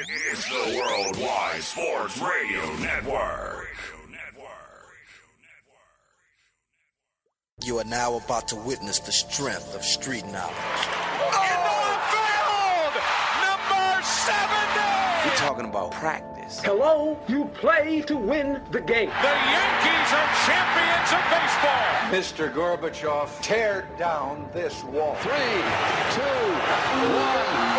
It's the Worldwide Sports Radio Network. You are now about to witness the strength of street knowledge. Into the field! Number 70! We're talking about practice. Hello, you play to win the game. The Yankees are champions of baseball! Mr. Gorbachev, tear down this wall. 3, 2, 1,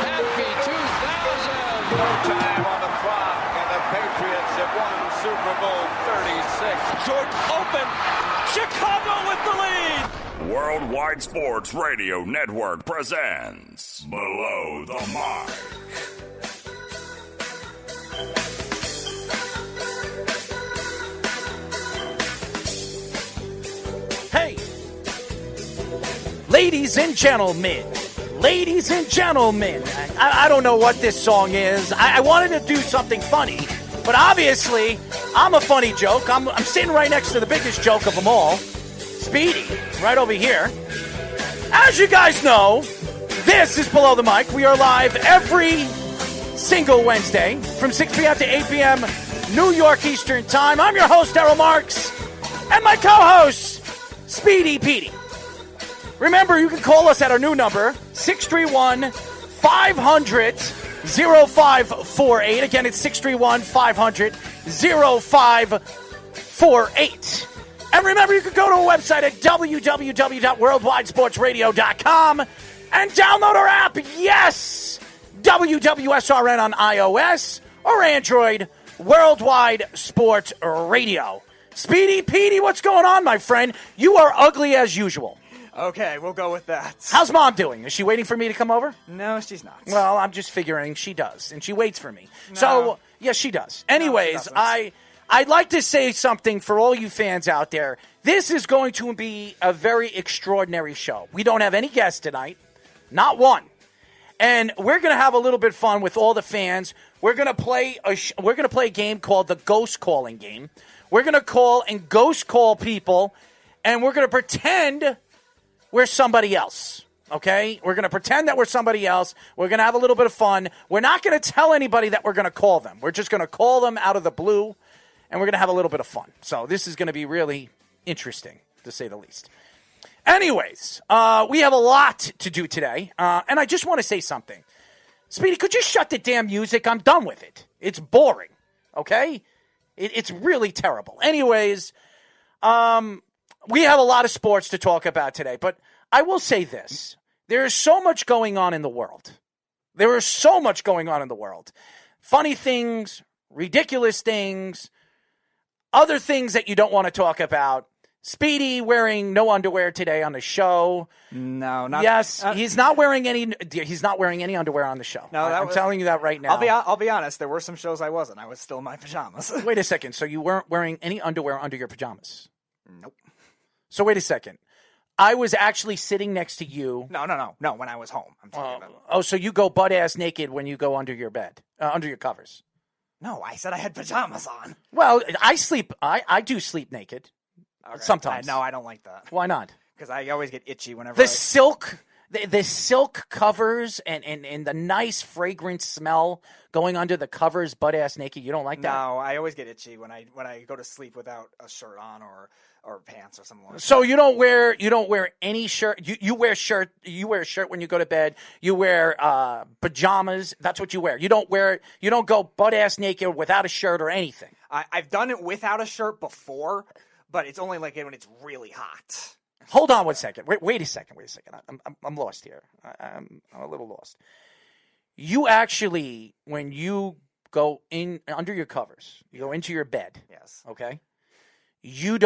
happy 2000! No time on the clock, and the Patriots have won Super Bowl 36. Jordan open! Chicago with the lead! Worldwide Sports Radio Network presents Below the Mark. Hey, ladies and gentlemen, I don't know what this song is. I wanted to do something funny, but obviously I'm a funny joke. I'm sitting right next to the biggest joke of them all, Speedy, right over here. As you guys know, this is Below the Mic. We are live every single Wednesday from 6 p.m. to 8 p.m. New York Eastern Time. I'm your host, Daryl Marks, and my co-host, Speedy Petey. Remember, you can call us at our new number, 631-500-0548. Again, it's 631-500-0548. And remember, you can go to our website at www.worldwidesportsradio.com and download our app. Yes! WWSRN on iOS or Android, Worldwide Sports Radio. Speedy Petey, what's going on, my friend? You are ugly as usual. Okay, we'll go with that. How's Mom doing? Is she waiting for me to come over? No, she's not. Well, I'm just figuring she does, and she waits for me. No. So, yes, she does. Anyways, I'd like to say something for all you fans out there. This is going to be a very extraordinary show. We don't have any guests tonight, not one. And we're going to have a little bit of fun with all the fans. We're going to play a game called the Ghost Calling Game. We're going to call and ghost call people, and we're going to pretend we're somebody else, okay? We're going to pretend that we're somebody else. We're going to have a little bit of fun. We're not going to tell anybody that we're going to call them. We're just going to call them out of the blue, and we're going to have a little bit of fun. So this is going to be really interesting, to say the least. Anyways, we have a lot to do today, and I just want to say something. Speedy, could you shut the damn music? I'm done with it. It's boring, okay? It's really terrible. Anyways, we have a lot of sports to talk about today, but I will say this. There is so much going on in the world. There is so much going on in the world. Funny things, ridiculous things, other things that you don't want to talk about. Speedy wearing no underwear today on the show. No, not. Yes, he's not wearing any. He's not wearing any underwear on the show. No, I'm telling you that right now. I'll be honest. There were some shows I wasn't. I was still in my pajamas. Wait a second. So you weren't wearing any underwear under your pajamas? Nope. So wait a second. I was actually sitting next to you. No. When I was home, I'm talking about. Oh, so you go butt ass naked when you go under your bed, under your covers? No, I said I had pajamas on. Well, I sleep. I do sleep naked. Okay. Sometimes. No, I don't like that. Why not? Because I always get itchy whenever. The silk covers and the nice fragrant smell going under the covers, butt ass naked. You don't like that? No, I always get itchy when I go to sleep without a shirt on or pants or something like that. So you don't wear any shirt. You wear shirt. You wear a shirt when you go to bed. You wear pajamas. That's what you wear. You don't go butt ass naked without a shirt or anything. I've done it without a shirt before, but it's only like when it's really hot. Hold on one second. Wait a second. I'm lost here. I'm a little lost. You actually, when you go in under your covers, you go into your bed. Yes. Okay. You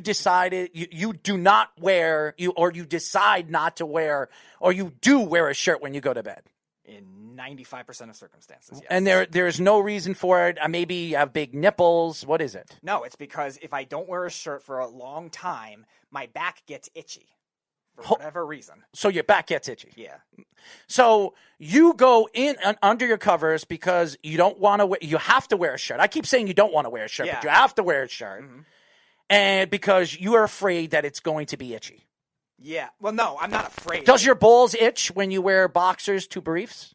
decided you do not wear you decide not to wear, or you do wear a shirt when you go to bed. In 95% of circumstances, yes. And there's no reason for it. Maybe you have big nipples. What is it? No, it's because if I don't wear a shirt for a long time, my back gets itchy for whatever reason. So your back gets itchy. Yeah. So you go in under your covers because you don't want to wear. You have to wear a shirt. I keep saying you don't want to wear a shirt, but you have to wear a shirt, and because you are afraid that it's going to be itchy. Yeah. Well, no, I'm not afraid. Does your balls itch when you wear boxers to briefs?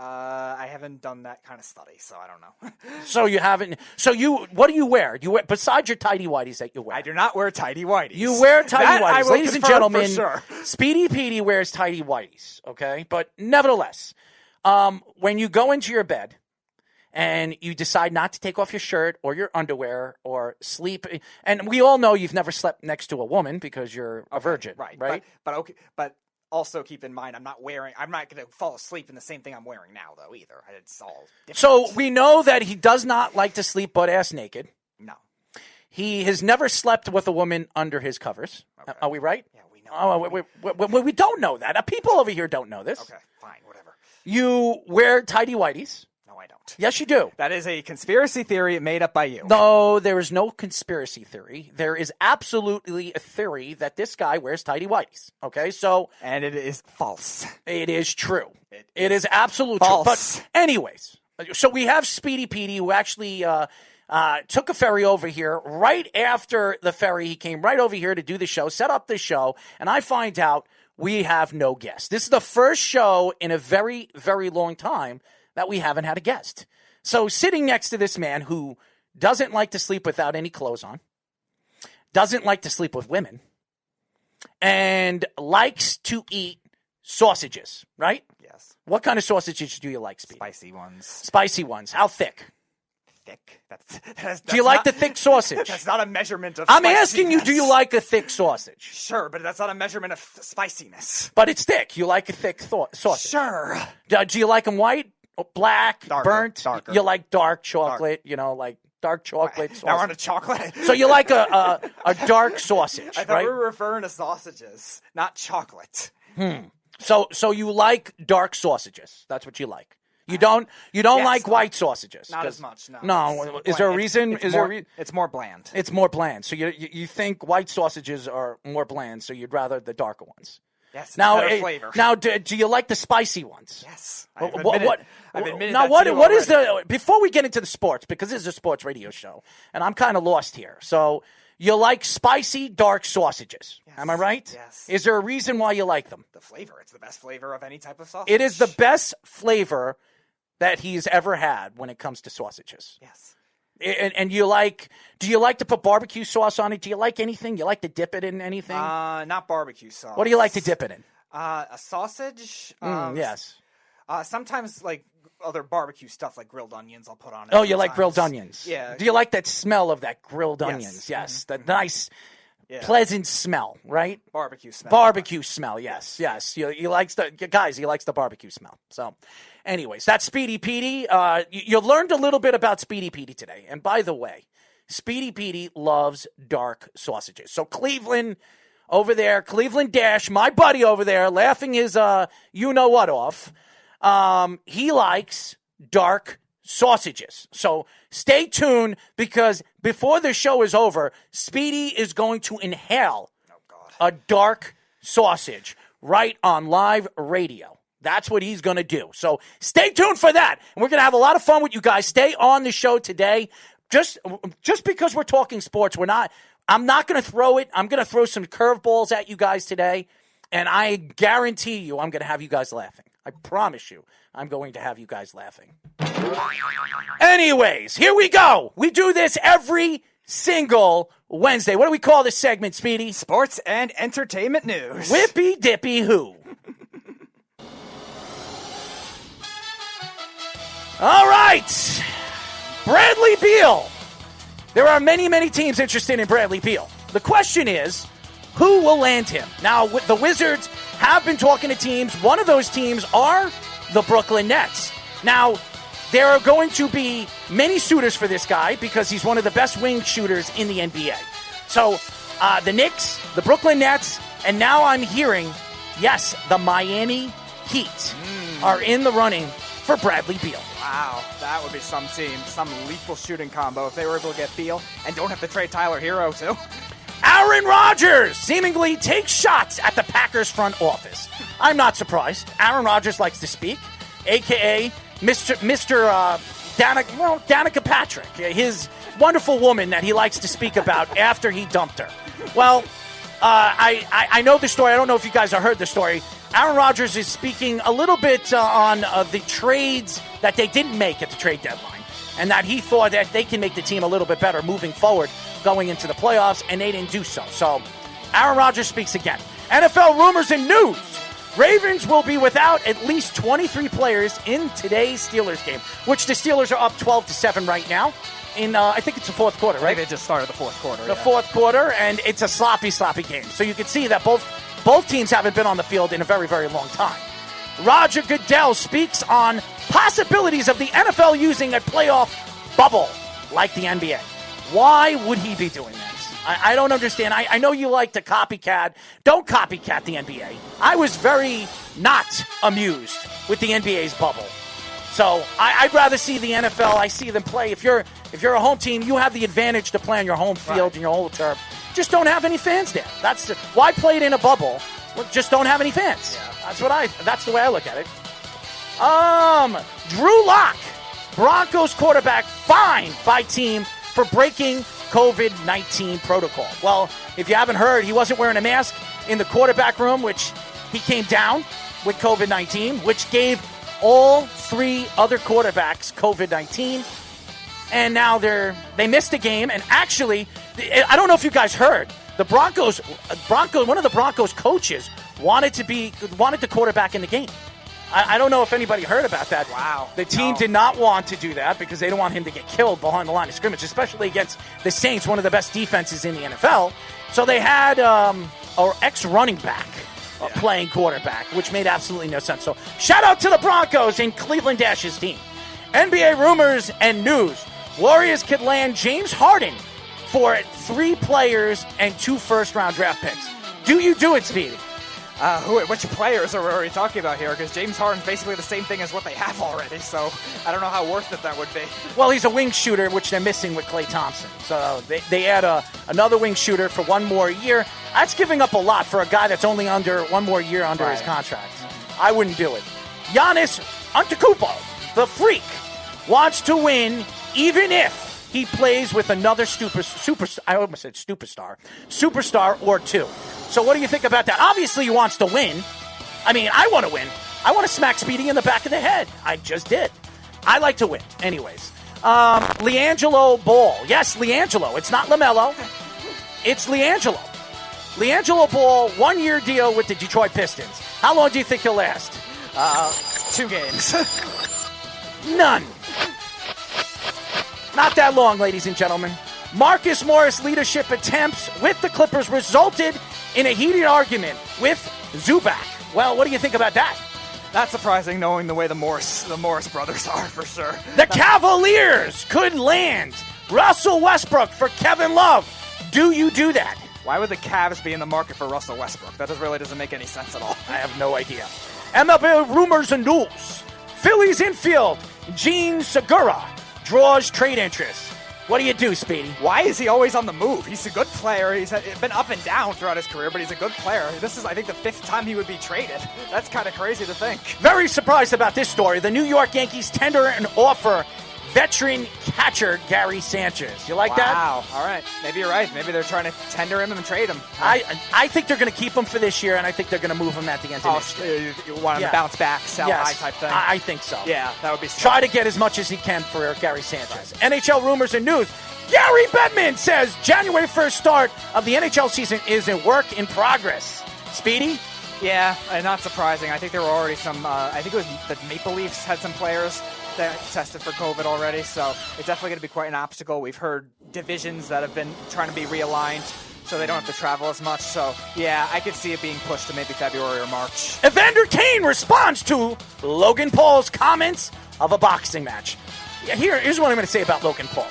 I haven't done that kind of study, so I don't know. So you haven't. So what do you wear? Besides your tidy whities that you wear? I do not wear tidy whities. You wear tidy That I whities, will ladies and confirm gentlemen. for sure. Speedy Petey wears tidy whities. Okay, but nevertheless, when you go into your bed and you decide not to take off your shirt or your underwear or sleep, and we all know you've never slept next to a woman because you're a virgin, right? But also keep in mind, I'm not going to fall asleep in the same thing I'm wearing now, though, either. It's all different. So we know that he does not like to sleep butt-ass naked. No. He has never slept with a woman under his covers. Okay. Are we right? Yeah, we know. Oh, we don't know that. People over here don't know this. Okay, fine, whatever. You wear tidy whities. No, I don't. Yes, you do. That is a conspiracy theory made up by you. No, there is no conspiracy theory. There is absolutely a theory that this guy wears tidy whities. Okay, so. And it is false. It is true. It is absolutely false. True. But, anyways, so we have Speedy Petey, who actually took a ferry over here. Right after the ferry, he came right over here to do the show, set up the show, and I find out we have no guest. This is the first show in a very, very long time that we haven't had a guest. So sitting next to this man who doesn't like to sleep without any clothes on, doesn't like to sleep with women, and likes to eat sausages, right? Yes. What kind of sausages do you like, Speedy? Spicy ones. Spicy ones. How thick? Thick. Do you like the thick sausage? That's not a measurement of I'm spiciness. asking you, do you like a thick sausage? Sure, but that's not a measurement of spiciness. But it's thick. You like a thick sausage. Sure. Do you like them white, black, burnt? Darker. You like dark chocolate, like dark chocolate sausage. Now we're on a chocolate. So you like a dark sausage, I thought right? we were referring to sausages, not chocolate. So you like dark sausages. That's what you like. You don't like white sausages. Not as much, no. No, It's is there a bland. reason? It's more bland. It's more bland. So you think white sausages are more bland, so you'd rather the darker ones. Yes, Now, better flavor. Now, do you like the spicy ones? Yes. I've admitted now, that to you what is already. before we get into the sports, because this is a sports radio show, and I'm kind of lost here. So you like spicy, dark sausages. Yes. Am I right? Yes. Is there a reason why you like them? The flavor. It's the best flavor of any type of sausage. It is the best flavor that he's ever had when it comes to sausages. Yes. And do you like to put barbecue sauce on it? Do you like anything? You like to dip it in anything? Not barbecue sauce. What do you like to dip it in? A sausage. Yes. Sometimes like other barbecue stuff, like grilled onions, I'll put on it. Oh, you like sometimes. grilled onions? Yeah. Do you like that smell of that grilled Yes. onions? Yes. Mm-hmm. The nice, pleasant smell, right? Barbecue smell. Barbecue smell, yes. He likes the barbecue smell. So, anyways, that's Speedy Petey. You learned a little bit about Speedy Petey today. And by the way, Speedy Petey loves dark sausages. So Cleveland over there, Cleveland Dash, my buddy over there, laughing his you-know-what off. He likes dark sausages. So stay tuned, because before the show is over, Speedy is going to inhale a dark sausage right on live radio. That's what he's going to do. So stay tuned for that. And we're going to have a lot of fun with you guys. Stay on the show today. Just because we're talking sports, I'm not going to throw it. I'm going to throw some curveballs at you guys today. And I guarantee you I'm going to have you guys laughing. I promise you I'm going to have you guys laughing. Anyways, here we go. We do this every single Wednesday. What do we call this segment, Speedy? Sports and entertainment news. Whippy Dippy Who. All right. Bradley Beal. There are many, many teams interested in Bradley Beal. The question is, who will land him? Now, the Wizards have been talking to teams. One of those teams are the Brooklyn Nets. Now, there are going to be many suitors for this guy because he's one of the best wing shooters in the NBA. So, the Knicks, the Brooklyn Nets, and now I'm hearing, yes, the Miami Heat are in the running for Bradley Beal. Wow, that would be some team, some lethal shooting combo if they were able to get Beal and don't have to trade Tyler Hero, too. Aaron Rodgers seemingly takes shots at the Packers front office. I'm not surprised. Aaron Rodgers likes to speak, a.k.a. Mr. Danica Patrick, his wonderful woman that he likes to speak about after he dumped her. Well, I know the story. I don't know if you guys have heard the story. Aaron Rodgers is speaking a little bit on the trades that they didn't make at the trade deadline, and that he thought that they can make the team a little bit better moving forward going into the playoffs, and they didn't do so. So Aaron Rodgers speaks again. NFL rumors and news. Ravens will be without at least 23 players in today's Steelers game, which the Steelers are up 12-7 right now. In I think it's the fourth quarter, right? They just started the fourth quarter. The fourth quarter, and it's a sloppy game. So you can see that both teams haven't been on the field in a very, very long time. Roger Goodell speaks on possibilities of the NFL using a playoff bubble like the NBA. Why would he be doing this? I don't understand. I know you like to copycat. Don't copycat the NBA. I was very not amused with the NBA's bubble. So I'd rather see the NFL. I see them play. If you're a home team, you have the advantage to play on your home field and your whole turf. Just don't have any fans there. Why play it in a bubble? Well, just don't have any fans. Yeah. That's the way I look at it. Drew Lock, Broncos quarterback, fined by team for breaking COVID-19 protocol. Well, if you haven't heard, he wasn't wearing a mask in the quarterback room, which he came down with COVID-19, which gave all three other quarterbacks COVID-19. And now they missed a game. And actually, I don't know if you guys heard, the Broncos, one of the Broncos coaches wanted the quarterback in the game. I don't know if anybody heard about that. Wow. The team did not want to do that because they don't want him to get killed behind the line of scrimmage, especially against the Saints, one of the best defenses in the NFL. So they had an ex-running back playing quarterback, which made absolutely no sense. So shout out to the Broncos and Cleveland Dash's team. NBA rumors and news. Warriors could land James Harden for 3 players and 2 first-round draft picks. Do you do it, Speedy? Which players are we already talking about here? Because James Harden's basically the same thing as what they have already, so I don't know how worth it that would be. Well, he's a wing shooter, which they're missing with Klay Thompson. So they add another wing shooter for 1 more year. That's giving up a lot for a guy that's only under 1 more year under his contract. I wouldn't do it. Giannis Antetokounmpo, the freak, wants to win even if he plays with another superstar or 2. So what do you think about that? Obviously, he wants to win. I mean, I want to win. I want to smack Speedy in the back of the head. I just did. I like to win. Anyways. LiAngelo Ball. Yes, LiAngelo. It's not LaMelo. It's LiAngelo. LiAngelo Ball, 1-year deal with the Detroit Pistons. How long do you think he'll last? 2 games. None. Not that long, ladies and gentlemen. Marcus Morris leadership attempts with the Clippers resulted in a heated argument with Zubac. Well, what do you think about that? Not surprising, knowing the way the Morris brothers are, for sure. The Cavaliers could land Russell Westbrook for Kevin Love. Do you do that? Why would the Cavs be in the market for Russell Westbrook? That really doesn't make any sense at all. I have no idea. MLB rumors and news. Phillies infield Gene Segura draws trade interest. What do you do, Speedy? Why is he always on the move? He's a good player. He's been up and down throughout his career, but he's a good player. This is, I think, the 5th time he would be traded. That's kind of crazy to think. Very surprised about this story. The New York Yankees tender an offer veteran catcher Gary Sanchez. You like that? Wow. All right. Maybe you're right. Maybe they're trying to tender him and trade him. I think they're going to keep him for this year, and I think they're going to move him at the end of this year. You want him to bounce back, sell high type thing? I think so. Yeah, that would be smart. Try to get as much as he can for Gary Sanchez. Right. NHL rumors and news. Gary Bettman says January 1st start of the NHL season is a work in progress. Speedy? Yeah, not surprising. I think there were already some, I think it was the Maple Leafs had some players that tested for COVID already, so it's definitely going to be quite an obstacle. We've heard divisions that have been trying to be realigned so they don't have to travel as much. So, yeah, I could see it being pushed to maybe February or March. Evander Kane responds to Logan Paul's comments of a boxing match. Yeah, here's what I'm going to say about Logan Paul.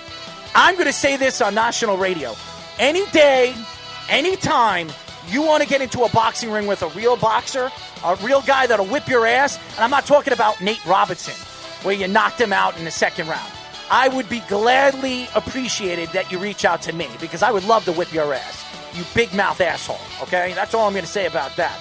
I'm going to say this on national radio. Any day, any time you want to get into a boxing ring with a real boxer, a real guy that'll whip your ass, and I'm not talking about Nate Robinson, where you knocked him out in the 2nd round. I would be gladly appreciated that you reach out to me because I would love to whip your ass, you big mouth asshole, okay? That's all I'm going to say about that.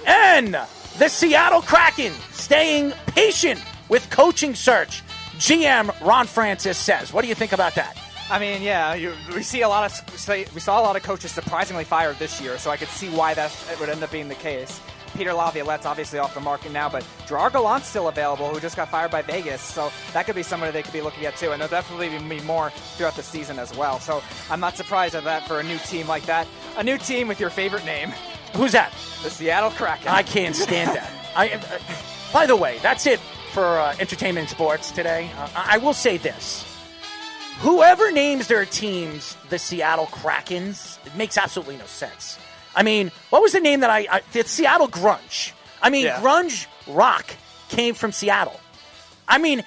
And the Seattle Kraken staying patient with coaching search. GM Ron Francis says. What do you think about that? I mean, yeah, we saw a lot of coaches surprisingly fired this year, so I could see why that it would end up being the case. Peter Laviolette's obviously off the market now, but Gerard Gallant's still available, who just got fired by Vegas. So that could be somebody they could be looking at too. And there'll definitely be more throughout the season as well. So I'm not surprised at that for a new team like that. A new team with your favorite name. Who's that? The Seattle Kraken. I can't stand that. By the way, that's it for entertainment and sports today. I will say this. Whoever names their teams the Seattle Krakens, it makes absolutely no sense. I mean, what was the name that the Seattle Grunge? I mean, yeah. Grunge rock came from Seattle. I mean,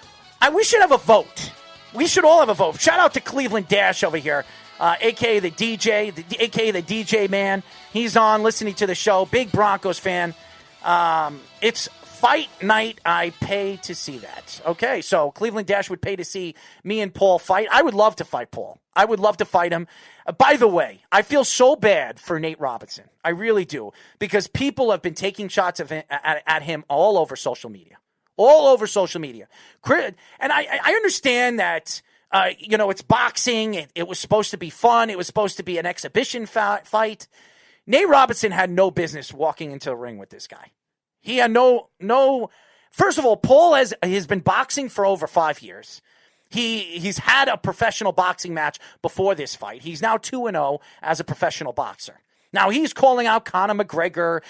we should have a vote. We should all have a vote. Shout out to Cleveland Dash over here, a.k.a. the DJ, a.k.a. the DJ man. He's on listening to the show. Big Broncos fan. It's fight night. I pay to see that. Okay, so Cleveland Dash would pay to see me and Paul fight. I would love to fight Paul. I would love to fight him. By the way, I feel so bad for Nate Robinson. I really do. Because people have been taking shots at him all over social media. All over social media. And I understand that, it's boxing. It was supposed to be fun. It was supposed to be an exhibition fight. Nate Robinson had no business walking into the ring with this guy. He had no. First of all, Paul has been boxing for over 5 years. He's had a professional boxing match before this fight. He's now 2-0 as a professional boxer. Now he's calling out Conor McGregor.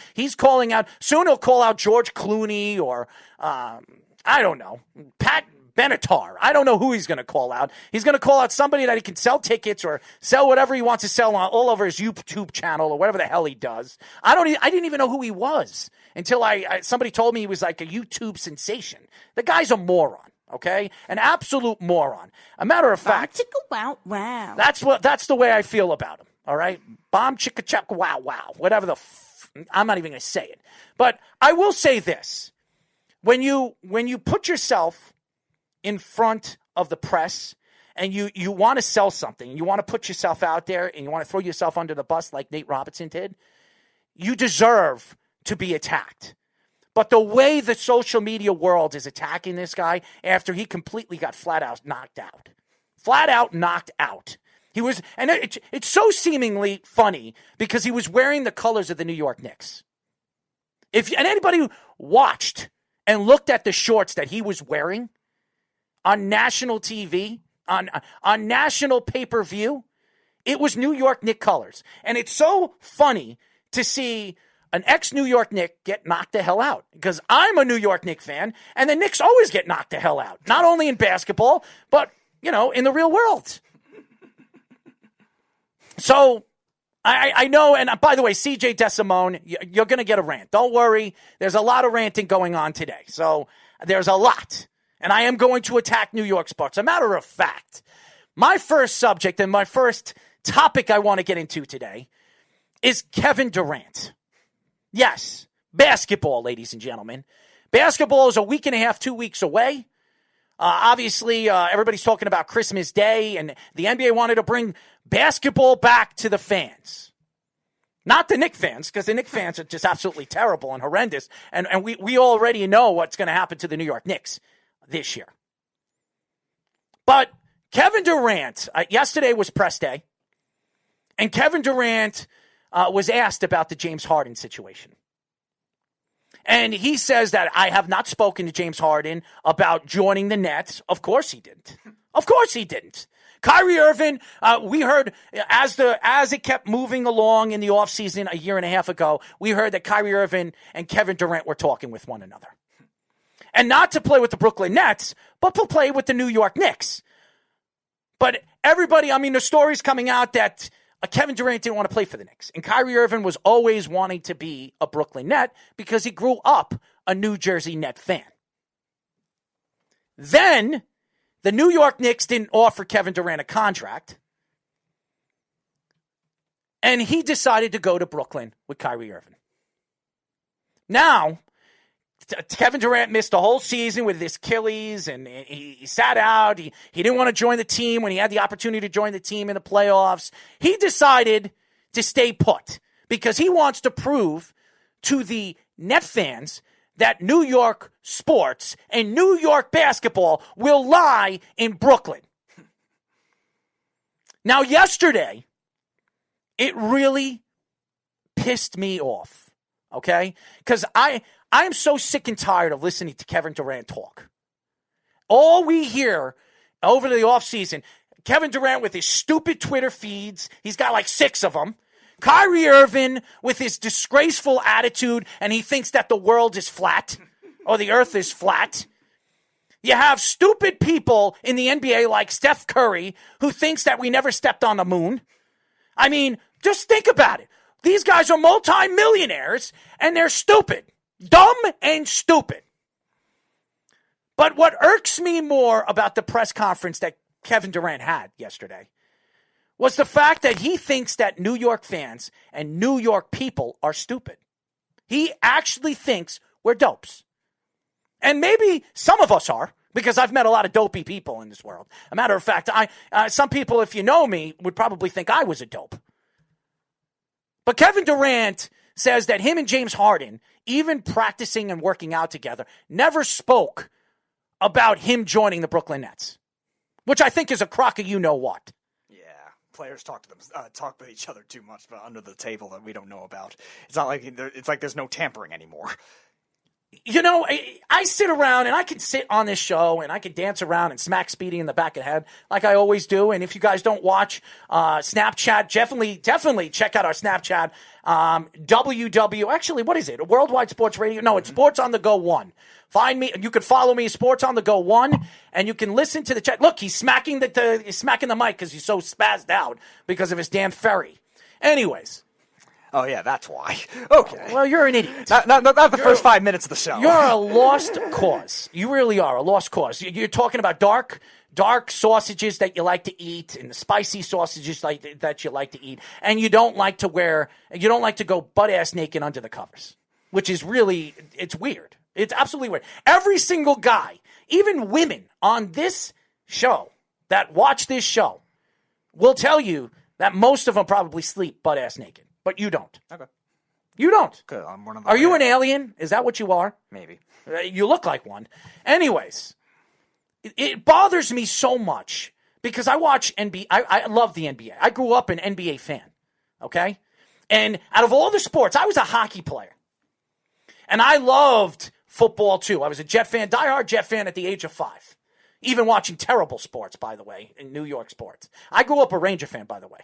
Soon he'll call out George Clooney or I don't know, Pat Benatar. I don't know who he's going to call out. He's going to call out somebody that he can sell tickets or sell whatever he wants to sell all over his YouTube channel or whatever the hell he does. I didn't even know who he was until somebody told me he was like a YouTube sensation. The guy's a moron. Okay, an absolute moron. A matter of fact, wow, wow. That's the way I feel about him. All right, bomb chicka chuck wow wow. Whatever I'm not even going to say it. But I will say this: when you put yourself in front of the press and you want to sell something, you want to put yourself out there and you want to throw yourself under the bus like Nate Robinson did, you deserve to be attacked. But the way the social media world is attacking this guy after he completely got flat out knocked out. He was, and it's so seemingly funny because he was wearing the colors of the New York Knicks. And anybody who watched and looked at the shorts that he was wearing on national TV, on national pay-per-view, it was New York Knicks colors. And it's so funny to see an ex-New York Knick get knocked the hell out. Because I'm a New York Knicks fan, and the Knicks always get knocked the hell out. Not only in basketball, but, in the real world. So, I know, and by the way, CJ DeSimone, you're going to get a rant. Don't worry. There's a lot of ranting going on today. So, there's a lot. And I am going to attack New York sports. A matter of fact, my first subject and my first topic I want to get into today is Kevin Durant. Yes, basketball, ladies and gentlemen. Basketball is a week and a half, 2 weeks away. Obviously, everybody's talking about Christmas Day, and the NBA wanted to bring basketball back to the fans. Not the Knicks fans, because the Knicks fans are just absolutely terrible and horrendous, and we already know what's going to happen to the New York Knicks this year. But Kevin Durant, yesterday was press day, and Kevin Durant was asked about the James Harden situation. And he says that I have not spoken to James Harden about joining the Nets. Of course he didn't. Of course he didn't. Kyrie Irving, we heard as it kept moving along in the offseason a year and a half ago, we heard that Kyrie Irving and Kevin Durant were talking with one another. And not to play with the Brooklyn Nets, but to play with the New York Knicks. But everybody, the story's coming out that Kevin Durant didn't want to play for the Knicks. And Kyrie Irving was always wanting to be a Brooklyn Net because he grew up a New Jersey Net fan. Then, the New York Knicks didn't offer Kevin Durant a contract. And he decided to go to Brooklyn with Kyrie Irving. Now, Kevin Durant missed the whole season with his Achilles, and he sat out. He didn't want to join the team when he had the opportunity to join the team in the playoffs. He decided to stay put because he wants to prove to the Net fans that New York sports and New York basketball will lie in Brooklyn. Now, yesterday, it really pissed me off. okay? Because I am so sick and tired of listening to Kevin Durant talk. All we hear over the offseason, Kevin Durant with his stupid Twitter feeds, he's got like 6 of them. Kyrie Irving with his disgraceful attitude, and he thinks that the world is flat or the earth is flat. You have stupid people in the NBA like Steph Curry who thinks that we never stepped on the moon. I mean, just think about it. These guys are multimillionaires, and they're stupid. Dumb and stupid. But what irks me more about the press conference that Kevin Durant had yesterday was the fact that he thinks that New York fans and New York people are stupid. He actually thinks we're dopes. And maybe some of us are, because I've met a lot of dopey people in this world. A matter of fact, some people, if you know me, would probably think I was a dope. But Kevin Durant says that him and James Harden, even practicing and working out together, never spoke about him joining the Brooklyn Nets, which I think is a crock of you-know-what. Players talk with each other too much under the table that we don't know about. It's not like there's no tampering anymore. You know, I sit around and I can sit on this show and I can dance around and smack Speedy in the back of the head like I always do. And if you guys don't watch Snapchat, definitely check out our Snapchat. Actually, what is it? Worldwide Sports Radio? No, it's Sports on the Go 1. Find me. You can follow me, Sports on the Go 1, and you can listen to the chat. Look, he's smacking the mic because he's so spazzed out because of his damn ferry. Anyways. Oh, yeah, that's why. Okay. Well, you're an idiot. Not the first 5 minutes of the show. You're a lost cause. You really are a lost cause. You're talking about dark sausages that you like to eat and the spicy sausages that you like to eat, and you don't like to go butt-ass naked under the covers, which is really, it's weird. It's absolutely weird. Every single guy, even women on this show that watch this show, will tell you that most of them probably sleep butt-ass naked. But you don't. Okay. You don't. Good. I'm one of Are you an alien? Is that what you are? Maybe. You look like one. Anyways, it bothers me so much because I watch NBA. I love the NBA. I grew up an NBA fan. Okay? And out of all the sports, I was a hockey player. And I loved football too. I was a Jet fan, diehard Jet fan at the age of 5. Even watching terrible sports, by the way, in New York sports. I grew up a Ranger fan, by the way.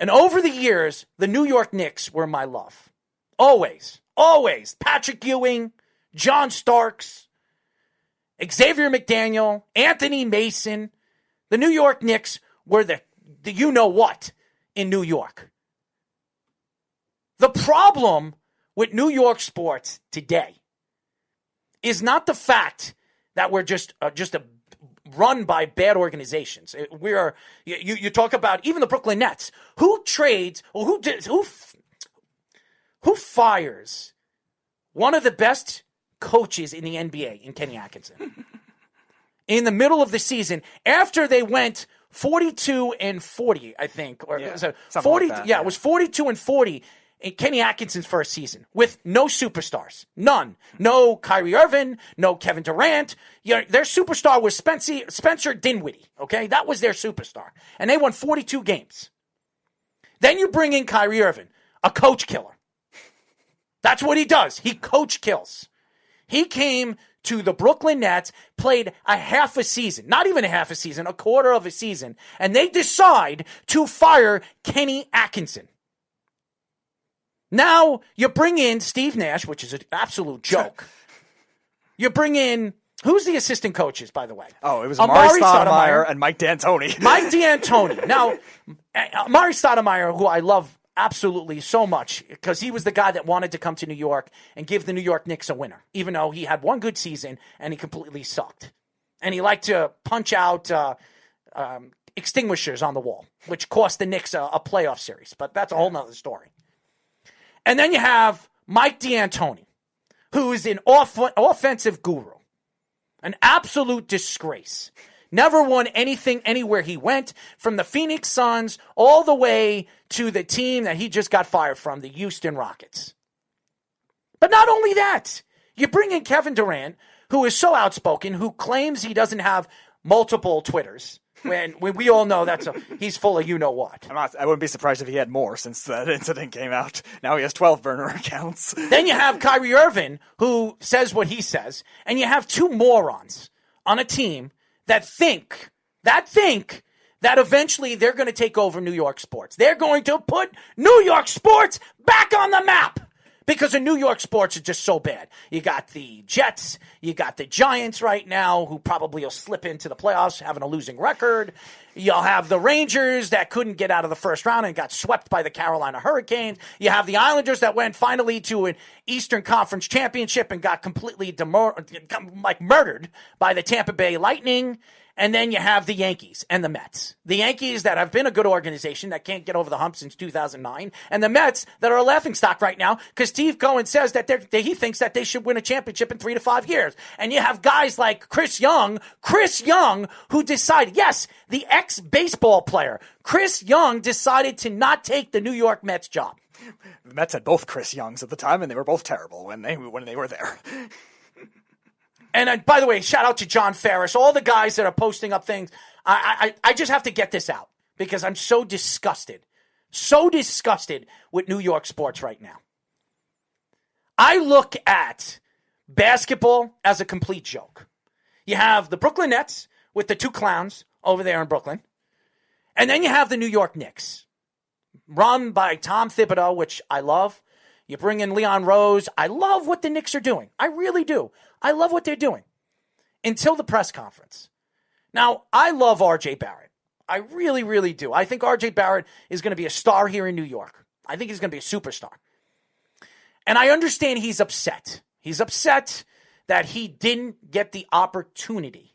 And over the years, the New York Knicks were my love. Always. Always. Patrick Ewing, John Starks, Xavier McDaniel, Anthony Mason. The New York Knicks were the you-know-what in New York. The problem with New York sports today is not the fact that we're just run by bad organizations. You talk about even the Brooklyn Nets. Who trades or who fires one of the best coaches in the NBA in Kenny Atkinson in the middle of the season after they went 42-40, I think, or yeah, it was 40. Like that, yeah, it was 42-40. In Kenny Atkinson's first season, with no superstars. None. No Kyrie Irving, no Kevin Durant. Their superstar was Spencer Dinwiddie, okay? That was their superstar. And they won 42 games. Then you bring in Kyrie Irving, a coach killer. That's what he does. He coach kills. He came to the Brooklyn Nets, played a half a season, not even a half a season, a quarter of a season, and they decide to fire Kenny Atkinson. Now, you bring in Steve Nash, which is an absolute joke. You bring in, who's the assistant coaches, by the way? Oh, it was Amari Stoudemire and Mike D'Antoni. Mike D'Antoni. Now, Amari Stoudemire, who I love absolutely so much, because he was the guy that wanted to come to New York and give the New York Knicks a winner, even though he had one good season and he completely sucked. And he liked to punch out extinguishers on the wall, which cost the Knicks a playoff series. But that's a whole nother story. And then you have Mike D'Antoni, who is an offensive guru, an absolute disgrace. Never won anything anywhere he went, from the Phoenix Suns all the way to the team that he just got fired from, the Houston Rockets. But not only that, you bring in Kevin Durant, who is so outspoken, who claims he doesn't have multiple Twitters. When we all know he's full of you-know-what. I wouldn't be surprised if he had more since that incident came out. Now he has 12 burner accounts. Then you have Kyrie Irving, who says what he says, and you have two morons on a team that think that eventually they're going to take over New York sports. They're going to put New York sports back on the map. Because the New York sports are just so bad. You got the Jets, you got the Giants right now, who probably will slip into the playoffs having a losing record. You'll have the Rangers that couldn't get out of the first round and got swept by the Carolina Hurricanes. You have the Islanders that went finally to an Eastern Conference championship and got completely murdered by the Tampa Bay Lightning. And then you have the Yankees and the Mets. The Yankees that have been a good organization that can't get over the hump since 2009. And the Mets that are a laughingstock right now because Steve Cohen says that he thinks that they should win a championship in 3 to 5 years. And you have guys like Chris Young, who decided, yes, the ex-baseball player, Chris Young decided to not take the New York Mets job. The Mets had both Chris Youngs at the time, and they were both terrible when they were there. And by the way, shout out to John Ferris, all the guys that are posting up things. I just have to get this out because I'm so disgusted with New York sports right now. I look at basketball as a complete joke. You have the Brooklyn Nets with the two clowns over there in Brooklyn. And then you have the New York Knicks, run by Tom Thibodeau, which I love. You bring in Leon Rose. I love what the Knicks are doing. I really do. I love what they're doing. Until the press conference. Now, I love R.J. Barrett. I really, really do. I think R.J. Barrett is going to be a star here in New York. I think he's going to be a superstar. And I understand he's upset. He's upset that he didn't get the opportunity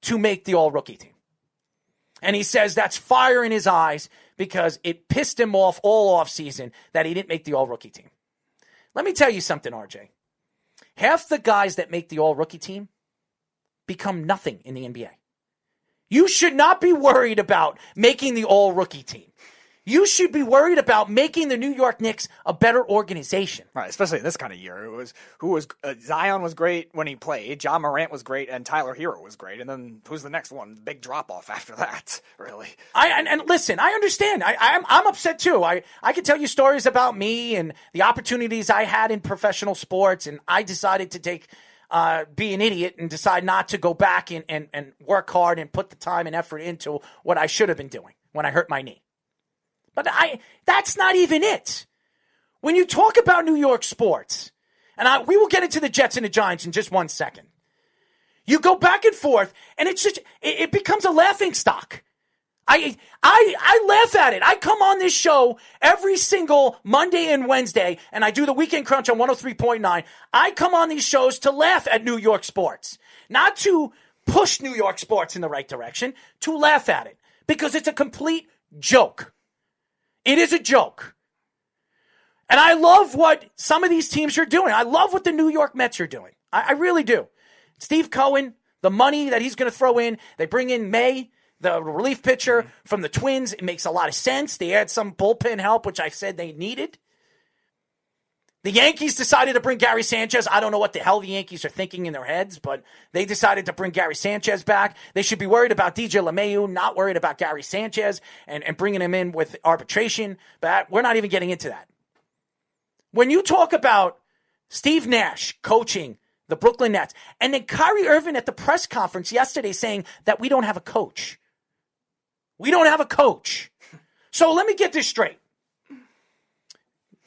to make the all-rookie team. And he says that's fire in his eyes because it pissed him off all offseason that he didn't make the all-rookie team. Let me tell you something, RJ. Half the guys that make the all-rookie team become nothing in the NBA. You should not be worried about making the all-rookie team. You should be worried about making the New York Knicks a better organization. Right, especially in this kind of year. Zion was great when he played, John Morant was great, and Tyler Hero was great. And then who's the next one? Big drop-off after that, really. And listen, I understand. I'm upset too. I can tell you stories about me and the opportunities I had in professional sports, and I decided to be an idiot and decide not to go back and work hard and put the time and effort into what I should have been doing when I hurt my knee. But that's not even it. When you talk about New York sports, and we will get into the Jets and the Giants in just 1 second. You go back and forth, and it becomes a laughingstock. I laugh at it. I come on this show every single Monday and Wednesday, and I do the Weekend Crunch on 103.9. I come on these shows to laugh at New York sports, not to push New York sports in the right direction, to laugh at it, because it's a complete joke. It is a joke. And I love what some of these teams are doing. I love what the New York Mets are doing. I really do. Steve Cohen, the money that he's going to throw in, they bring in May, the relief pitcher from the Twins. It makes a lot of sense. They had some bullpen help, which I said they needed. The Yankees decided to bring Gary Sanchez. I don't know what the hell the Yankees are thinking in their heads, but they decided to bring Gary Sanchez back. They should be worried about DJ LeMahieu, not worried about Gary Sanchez and bringing him in with arbitration. But we're not even getting into that. When you talk about Steve Nash coaching the Brooklyn Nets, and then Kyrie Irving at the press conference yesterday saying that we don't have a coach. We don't have a coach. So let me get this straight.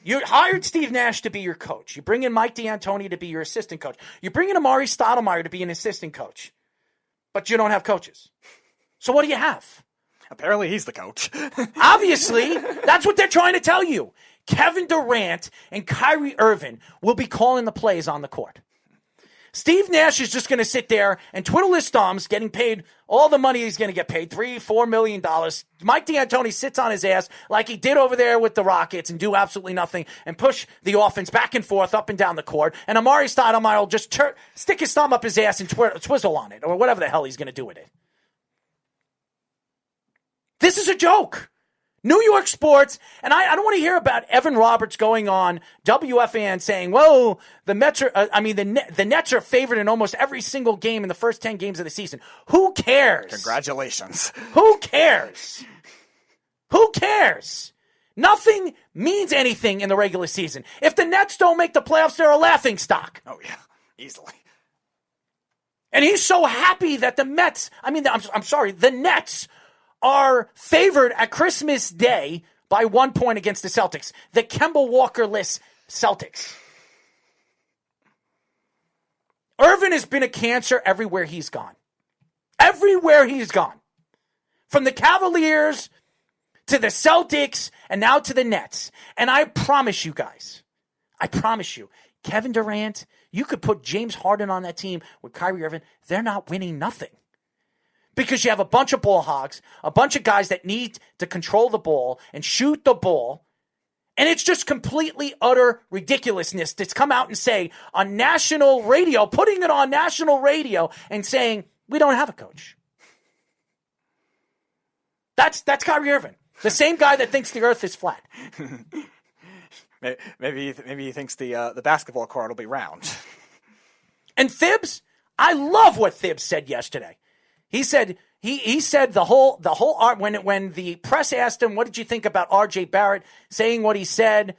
You hired Steve Nash to be your coach. You bring in Mike D'Antoni to be your assistant coach. You bring in Amari Stoudemire to be an assistant coach. But you don't have coaches. So what do you have? Apparently he's the coach. Obviously, that's what they're trying to tell you. Kevin Durant and Kyrie Irving will be calling the plays on the court. Steve Nash is just going to sit there and twiddle his thumbs, getting paid all the money he's going to get paid, $3-4 million. Mike D'Antoni sits on his ass like he did over there with the Rockets and do absolutely nothing and push the offense back and forth up and down the court. And Amari Stoudemire will just stick his thumb up his ass and twizzle on it or whatever the hell he's going to do with it. This is a joke. New York sports, and I don't want to hear about Evan Roberts going on WFAN saying, "Whoa, the Mets are, the Nets are favored in almost every single game in the first 10 games of the season." Who cares? Congratulations. Who cares? Who cares? Nothing means anything in the regular season. If the Nets don't make the playoffs, they're a laughingstock. Oh yeah, easily. And he's so happy that the Nets are favored at Christmas Day by 1 point against the Celtics. The Kemba Walker-less Celtics. Irvin has been a cancer everywhere he's gone. Everywhere he's gone. From the Cavaliers to the Celtics and now to the Nets. And I promise you guys, Kevin Durant, you could put James Harden on that team with Kyrie Irving. They're not winning nothing. Because you have a bunch of ball hogs, a bunch of guys that need to control the ball and shoot the ball. And it's just completely utter ridiculousness to come out and say on national radio, putting it on national radio and saying, we don't have a coach. That's Kyrie Irving. The same guy that thinks the earth is flat. Maybe he thinks the basketball court will be round. And Thibs, I love what Thibs said yesterday. He said he said the whole when the press asked him, what did you think about R.J. Barrett saying what he said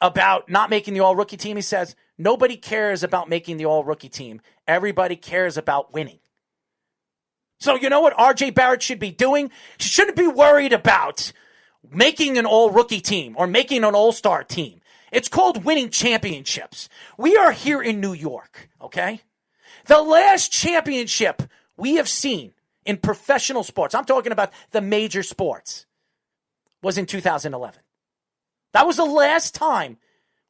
about not making the all-rookie team? He says, nobody cares about making the all-rookie team. Everybody cares about winning. So you know what R.J. Barrett should be doing? He shouldn't be worried about making an all-rookie team or making an all-star team. It's called winning championships. We are here in New York, okay? The last championship we have seen in professional sports, I'm talking about the major sports, was in 2011. That was the last time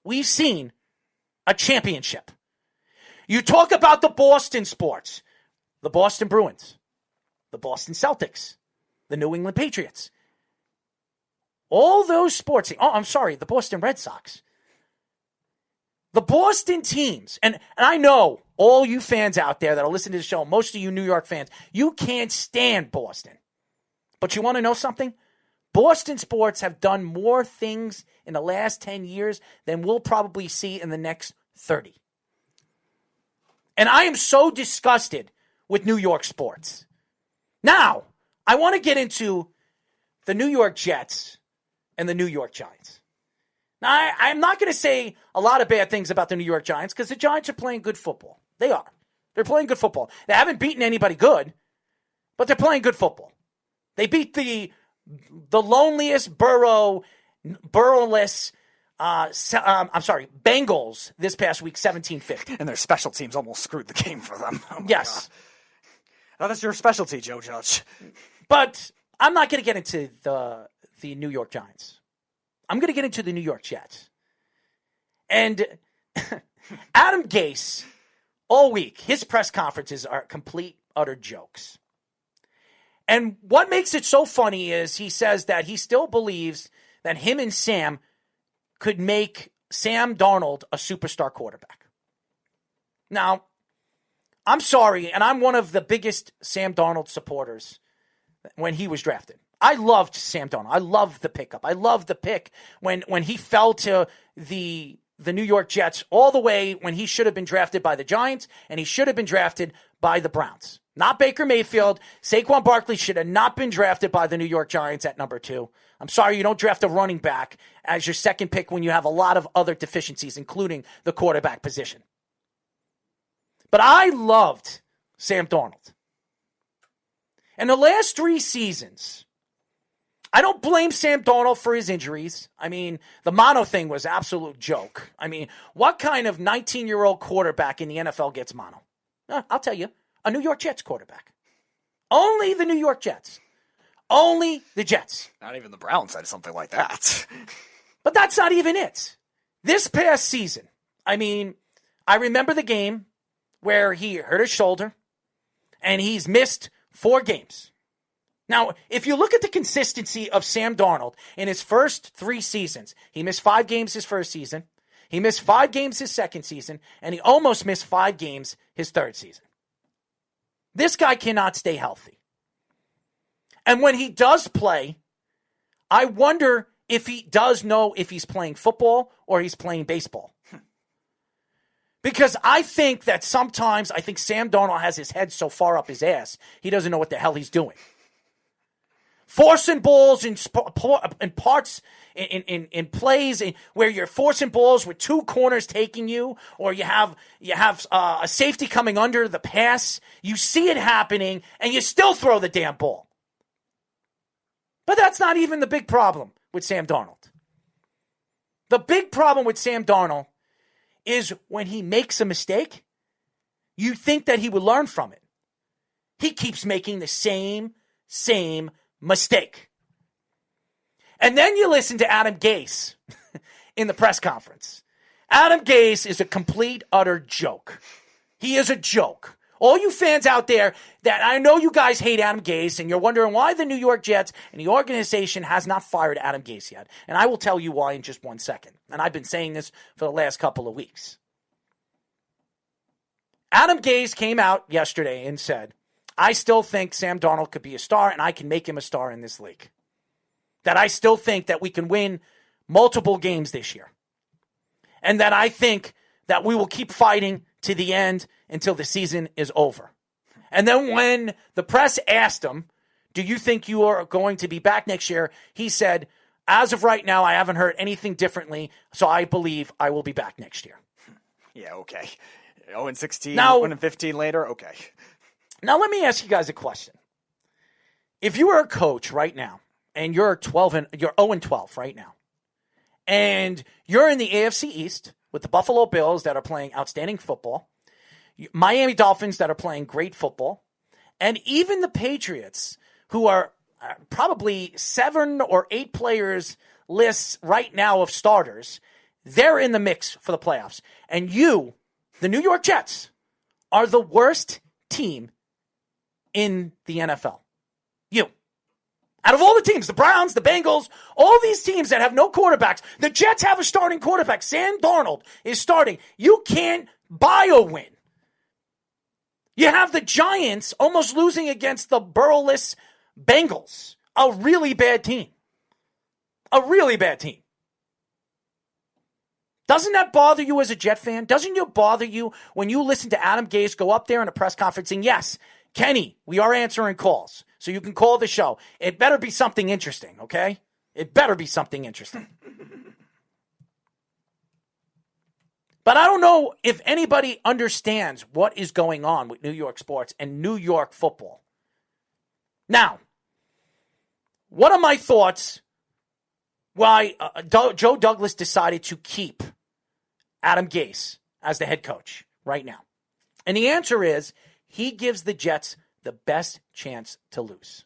we've seen a championship. You talk about the Boston sports, the Boston Bruins, the Boston Celtics, the New England Patriots. All those sports, the Boston Red Sox. The Boston teams, and I know all you fans out there that are listening to the show, most of you New York fans, you can't stand Boston. But you want to know something? Boston sports have done more things in the last 10 years than we'll probably see in the next 30. And I am so disgusted with New York sports. Now, I want to get into the New York Jets and the New York Giants. Now, I'm not going to say a lot of bad things about the New York Giants because the Giants are playing good football. They are. They're playing good football. They haven't beaten anybody good, but they're playing good football. They beat the loneliest Bengals this past week, 17-15. And their special teams almost screwed the game for them. Oh yes. God. That's your specialty, Joe Judge. But I'm not going to get into the New York Giants. I'm going to get into the New York Jets. And Adam Gase, all week, his press conferences are complete, utter jokes. And what makes it so funny is he says that he still believes that him and Sam could make Sam Darnold a superstar quarterback. Now, I'm sorry, and I'm one of the biggest Sam Darnold supporters when he was drafted. I loved Sam Darnold. I loved the pickup. I loved the pick when he fell to the New York Jets all the way when he should have been drafted by the Giants and he should have been drafted by the Browns. Not Baker Mayfield. Saquon Barkley should have not been drafted by the New York Giants at number 2. I'm sorry you don't draft a running back as your second pick when you have a lot of other deficiencies, including the quarterback position. But I loved Sam Darnold. And the last 3 seasons, I don't blame Sam Darnold for his injuries. I mean, the mono thing was an absolute joke. I mean, what kind of 19-year-old quarterback in the NFL gets mono? I'll tell you, a New York Jets quarterback. Only the New York Jets. Only the Jets. Not even the Browns had something like that. But that's not even it. This past season, I mean, I remember the game where he hurt his shoulder and he's missed 4 games. Now, if you look at the consistency of Sam Darnold in his first 3 seasons, he missed 5 games his first season, he missed 5 games his second season, and he almost missed 5 games his third season. This guy cannot stay healthy. And when he does play, I wonder if he does know if he's playing football or he's playing baseball. Because I think that sometimes Sam Darnold has his head so far up his ass, he doesn't know what the hell he's doing. Forcing balls in parts, in plays where you're forcing balls with two corners taking you, or you have a safety coming under the pass. You see it happening, and you still throw the damn ball. But that's not even the big problem with Sam Darnold. The big problem with Sam Darnold is when he makes a mistake, you think that he would learn from it. He keeps making the same mistake. And then you listen to Adam Gase in the press conference. Adam Gase is a complete, utter joke. He is a joke. All you fans out there that I know you guys hate Adam Gase and you're wondering why the New York Jets and the organization has not fired Adam Gase yet. And I will tell you why in just 1 second. And I've been saying this for the last couple of weeks. Adam Gase came out yesterday and said, I still think Sam Darnold could be a star and I can make him a star in this league. That I still think that we can win multiple games this year. And that I think that we will keep fighting to the end until the season is over. And then when the press asked him, do you think you are going to be back next year? He said, as of right now, I haven't heard anything differently, so I believe I will be back next year. Yeah, okay. 0-16, now, 1-15 later, okay. Now let me ask you guys a question. If you were a coach right now, and you're 0-12 right now, and you're in the AFC East with the Buffalo Bills that are playing outstanding football, Miami Dolphins that are playing great football, and even the Patriots, who are probably 7 or 8 players lists right now of starters, they're in the mix for the playoffs. And you, the New York Jets, are the worst team in the NFL. You. Out of all the teams, the Browns, the Bengals, all these teams that have no quarterbacks, the Jets have a starting quarterback. Sam Darnold is starting. You can't buy a win. You have the Giants almost losing against the Burrow-less Bengals. A really bad team. A really bad team. Doesn't that bother you as a Jet fan? Doesn't it bother you when you listen to Adam Gase go up there in a press conference saying, yes, Kenny, we are answering calls, so you can call the show. It better be something interesting, okay? It better be something interesting. But I don't know if anybody understands what is going on with New York sports and New York football. Now, what are my thoughts why Joe Douglas decided to keep Adam Gase as the head coach right now? And the answer is he gives the Jets the best chance to lose.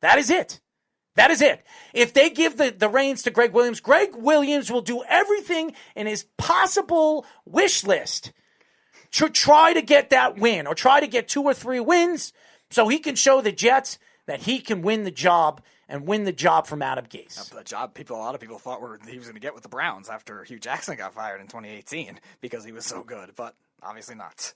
That is it. That is it. If they give the reins to Greg Williams will do everything in his possible wish list to try to get that win or try to get 2 or 3 wins so he can show the Jets that he can win the job and win the job from Adam Gase. The job a lot of people thought he was going to get with the Browns after Hugh Jackson got fired in 2018 because he was so good, but obviously not.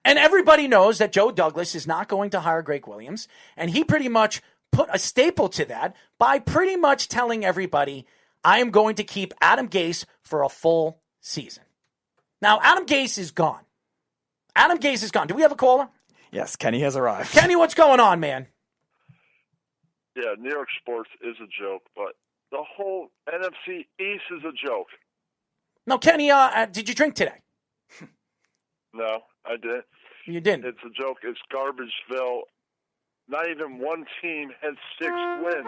And everybody knows that Joe Douglas is not going to hire Greg Williams, and he pretty much put a staple to that by pretty much telling everybody, I am going to keep Adam Gase for a full season. Now, Adam Gase is gone. Adam Gase is gone. Do we have a caller? Yes, Kenny has arrived. Kenny, what's going on, man? Yeah, New York sports is a joke, but the whole NFC East is a joke. No, Kenny, did you drink today? No, I didn't. You didn't? It's a joke. It's Garbageville. Not even one team has 6 wins.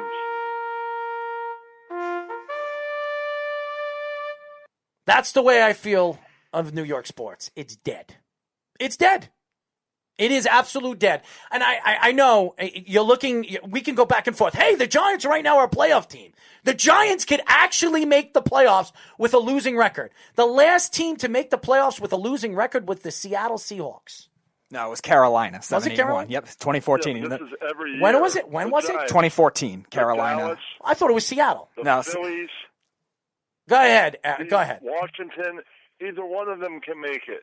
That's the way I feel of New York sports. It's dead. It's dead. It is absolute dead. And I know you're looking, we can go back and forth. Hey, the Giants right now are a playoff team. The Giants could actually make the playoffs with a losing record. The last team to make the playoffs with a losing record was the Seattle Seahawks. No, it was Carolina. Was it Carolina? Yep, 2014. Yeah, this is every year. When was it? When was it? 2014, Carolina. Dallas, I thought it was Seattle. the Phillies. Go ahead. Go ahead. Washington, either one of them can make it.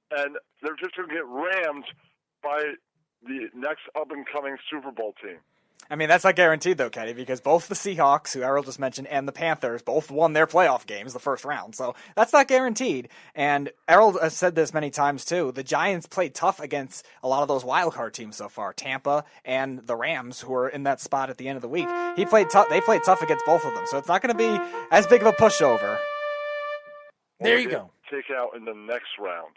And they're just going to get rammed by the next up-and-coming Super Bowl team. I mean, that's not guaranteed, though, Kenny, because both the Seahawks, who Errol just mentioned, and the Panthers both won their playoff games the first round. So that's not guaranteed. And Errol has said this many times, too. The Giants played tough against a lot of those wildcard teams so far, Tampa and the Rams, who are in that spot at the end of the week. They played tough against both of them, so it's not going to be as big of a pushover. There you go. Take out in the next round.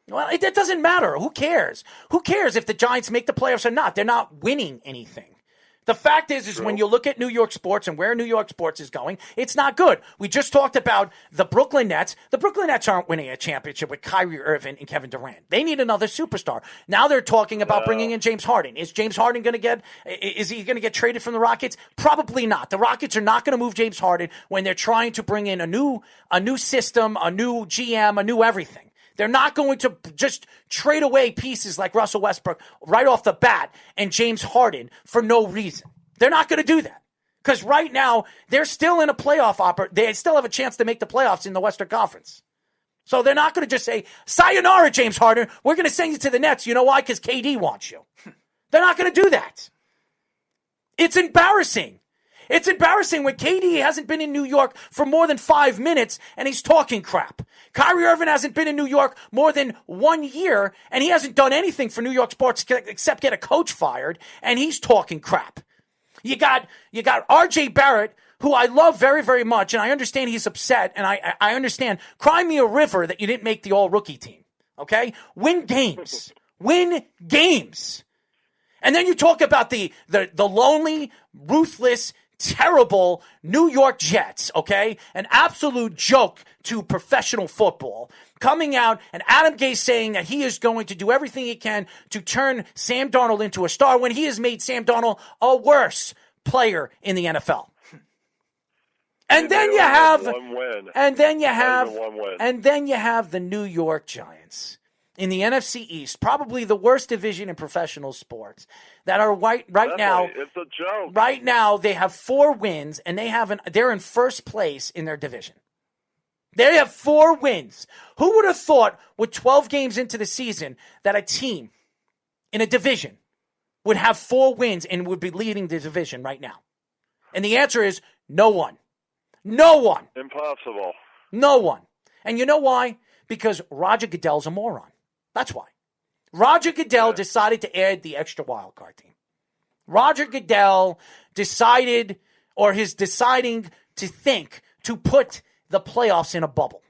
Well, it doesn't matter. Who cares? Who cares if the Giants make the playoffs or not? They're not winning anything. The fact is when you look at New York sports and where New York sports is going, it's not good. We just talked about the Brooklyn Nets. The Brooklyn Nets aren't winning a championship with Kyrie Irving and Kevin Durant. They need another superstar. Now they're talking about bringing in James Harden. Is James Harden going to get traded from the Rockets? Probably not. The Rockets are not going to move James Harden when they're trying to bring in a new system, a new GM, a new everything. They're not going to just trade away pieces like Russell Westbrook right off the bat and James Harden for no reason. They're not going to do that because right now they're still in a playoff they still have a chance to make the playoffs in the Western Conference. So they're not going to just say, sayonara, James Harden. We're going to send you to the Nets. You know why? Because KD wants you. They're not going to do that. It's embarrassing. It's embarrassing when KD hasn't been in New York for more than 5 minutes and he's talking crap. Kyrie Irving hasn't been in New York more than 1 year and he hasn't done anything for New York sports except get a coach fired and he's talking crap. You got RJ Barrett, who I love very, very much, and I understand he's upset, and I understand. Cry me a river that you didn't make the all-rookie team, okay? Win games. Win games. And then you talk about the lonely, ruthless, terrible New York Jets, okay? An absolute joke to professional football. Coming out and Adam Gase saying that he is going to do everything he can to turn Sam Darnold into a star when he has made Sam Darnold a worse player in the NFL. And then you have the New York Giants in the NFC East, probably the worst division in professional sports, that are right now. It's a joke. Right now, they have 4 wins, and they're in first place in their division. They have 4 wins. Who would have thought, with 12 games into the season, that a team in a division would have 4 wins and would be leading the division right now? And the answer is no one. No one. Impossible. No one. And you know why? Because Roger Goodell's a moron. That's why. Roger Goodell decided to add the extra wild card team. Roger Goodell decided, or is deciding to think, to put the playoffs in a bubble,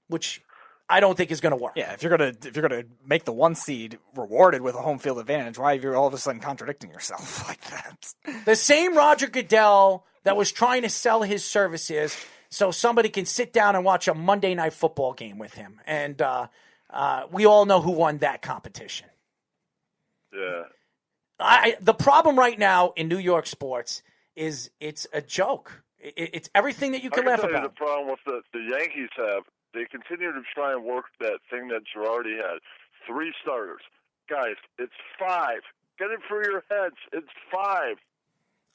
which I don't think is going to work. Yeah, if you're gonna make the 1 seed rewarded with a home field advantage, why are you all of a sudden contradicting yourself like that? The same Roger Goodell that was trying to sell his services so somebody can sit down and watch a Monday Night Football game with him, and we all know who won that competition. Yeah. The problem right now in New York sports is it's a joke. It's everything that you can laugh about. The problem with the Yankees have, they continue to try and work that thing that Girardi had. 3 starters. Guys, it's 5. Get it through your heads. It's 5.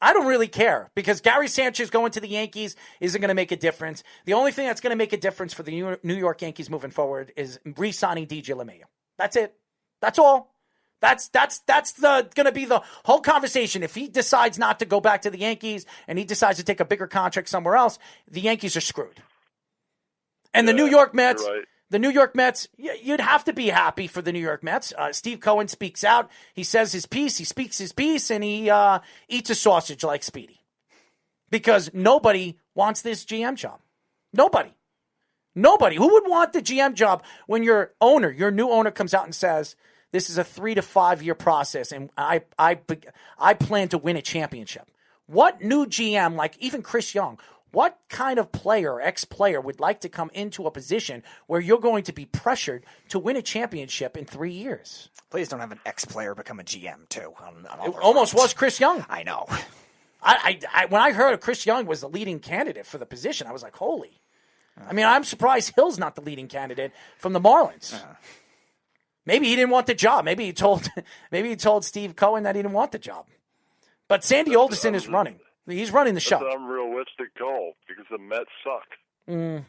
I don't really care because Gary Sanchez going to the Yankees isn't going to make a difference. The only thing that's going to make a difference for the New York Yankees moving forward is re-signing DJ LeMahieu. That's it. That's all. That's going to be the whole conversation. If he decides not to go back to the Yankees and he decides to take a bigger contract somewhere else, the Yankees are screwed. And the New York Mets, you'd have to be happy for the New York Mets. Steve Cohen speaks out. He says his piece. He speaks his piece, and he eats a sausage like Speedy. Because nobody wants this GM job. Nobody. Who would want the GM job when your new owner comes out and says, this is a 3 to 5 year process, and I plan to win a championship? What new GM, like even Chris Young, what kind of player, ex-player, would like to come into a position where you're going to be pressured to win a championship in 3 years? Please don't have an ex-player become a GM, too. It almost was Chris Young. I know. When I heard Chris Young was the leading candidate for the position, I was like, holy. I mean, I'm surprised Hill's not the leading candidate from the Marlins. Maybe he didn't want the job. Maybe he told Steve Cohen that he didn't want the job. But Sandy Alderson is running. He's running the show. That's an unrealistic goal because the Mets suck.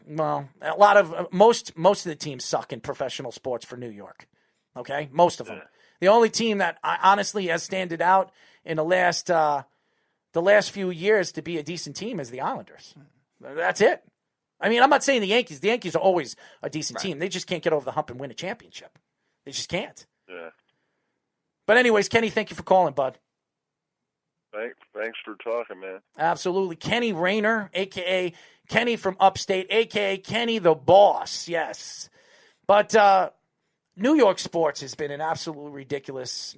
Well, a lot of most of the teams suck in professional sports for New York. Okay, most of them. The only team that honestly has standed out in the last few years to be a decent team is the Islanders. That's it. I mean, I'm not saying the Yankees. The Yankees are always a decent team. They just can't get over the hump and win a championship. They just can't. Yeah. But anyways, Kenny, thank you for calling, bud. Thanks for talking, man. Absolutely. Kenny Rayner, a.k.a. Kenny from Upstate, a.k.a. Kenny the Boss. Yes. But New York sports has been an absolutely ridiculous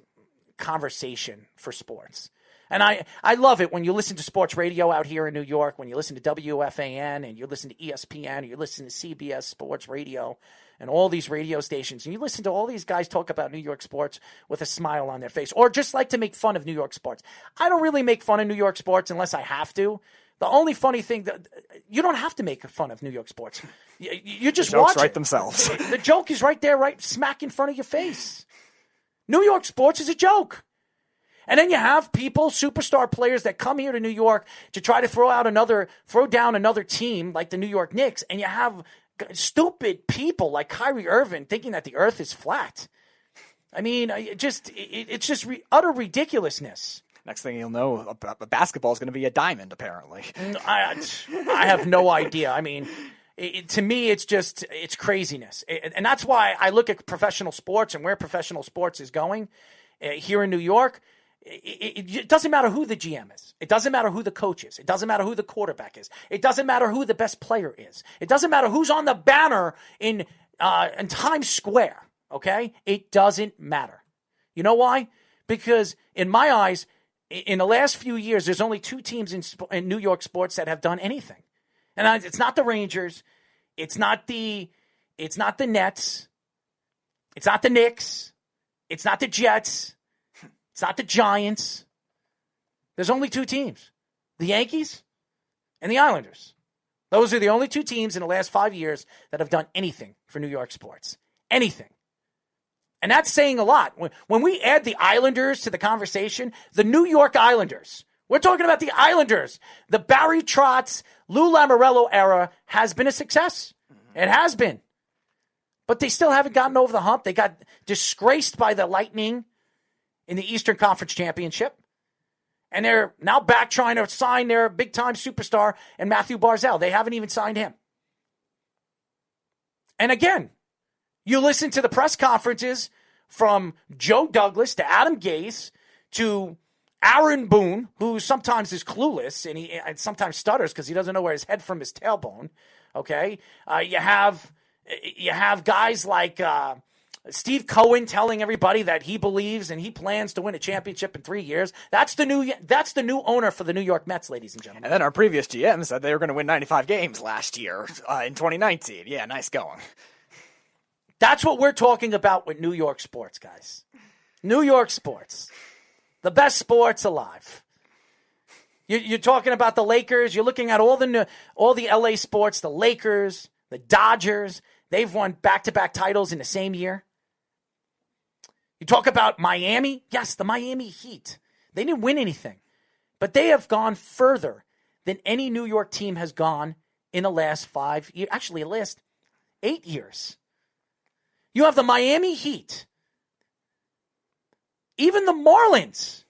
conversation for sports. And I love it when you listen to sports radio out here in New York, when you listen to WFAN and you listen to ESPN, or you listen to CBS Sports Radio and all these radio stations, and you listen to all these guys talk about New York sports with a smile on their face, or just like to make fun of New York sports. I don't really make fun of New York sports unless I have to. The only funny thing that you don't have to make fun of New York sports. You just watch it. Jokes write themselves. The joke is right there, right smack in front of your face. New York sports is a joke. And then you have people, superstar players that come here to New York to try to throw down another team like the New York Knicks. And you have stupid people like Kyrie Irving thinking that the earth is flat. I mean, it's just utter ridiculousness. Next thing you'll know, basketball is going to be a diamond, apparently. I have no idea. I mean, to me, it's craziness. And that's why I look at professional sports and where professional sports is going here in New York. It doesn't matter who the GM is. It doesn't matter who the coach is. It doesn't matter who the quarterback is. It doesn't matter who the best player is. It doesn't matter who's on the banner in Times Square, okay? It doesn't matter. You know why? Because in my eyes, in the last few years, there's only two teams in New York sports that have done anything. And it's not the Rangers. It's not the Nets. It's not the Knicks. It's not the Jets. It's not the Giants. There's only two teams, the Yankees and the Islanders. Those are the only two teams in the last 5 years that have done anything for New York sports. Anything. And that's saying a lot. When we add the Islanders to the conversation, the New York Islanders, we're talking about the Islanders. The Barry Trotz, Lou Lamoriello era has been a success. It has been. But they still haven't gotten over the hump. They got disgraced by the Lightning in the Eastern Conference Championship. And they're now back trying to sign their big-time superstar and Matthew Barzal. They haven't even signed him. And again, you listen to the press conferences from Joe Douglas to Adam Gase to Aaron Boone, who sometimes is clueless and sometimes stutters because he doesn't know where his head from his tailbone. Okay? You have guys like Steve Cohen telling everybody that he believes and he plans to win a championship in 3 years. That's the new owner for the New York Mets, ladies and gentlemen. And then our previous GM said they were going to win 95 games last year in 2019. Yeah, nice going. That's what we're talking about with New York sports, guys. New York sports. The best sports alive. You're talking about the Lakers. You're looking at all the LA sports, the Lakers, the Dodgers. They've won back-to-back titles in the same year. You talk about Miami. Yes, the Miami Heat. They didn't win anything. But they have gone further than any New York team has gone in the last 5 years. Actually, the last 8 years. You have the Miami Heat. Even the Marlins.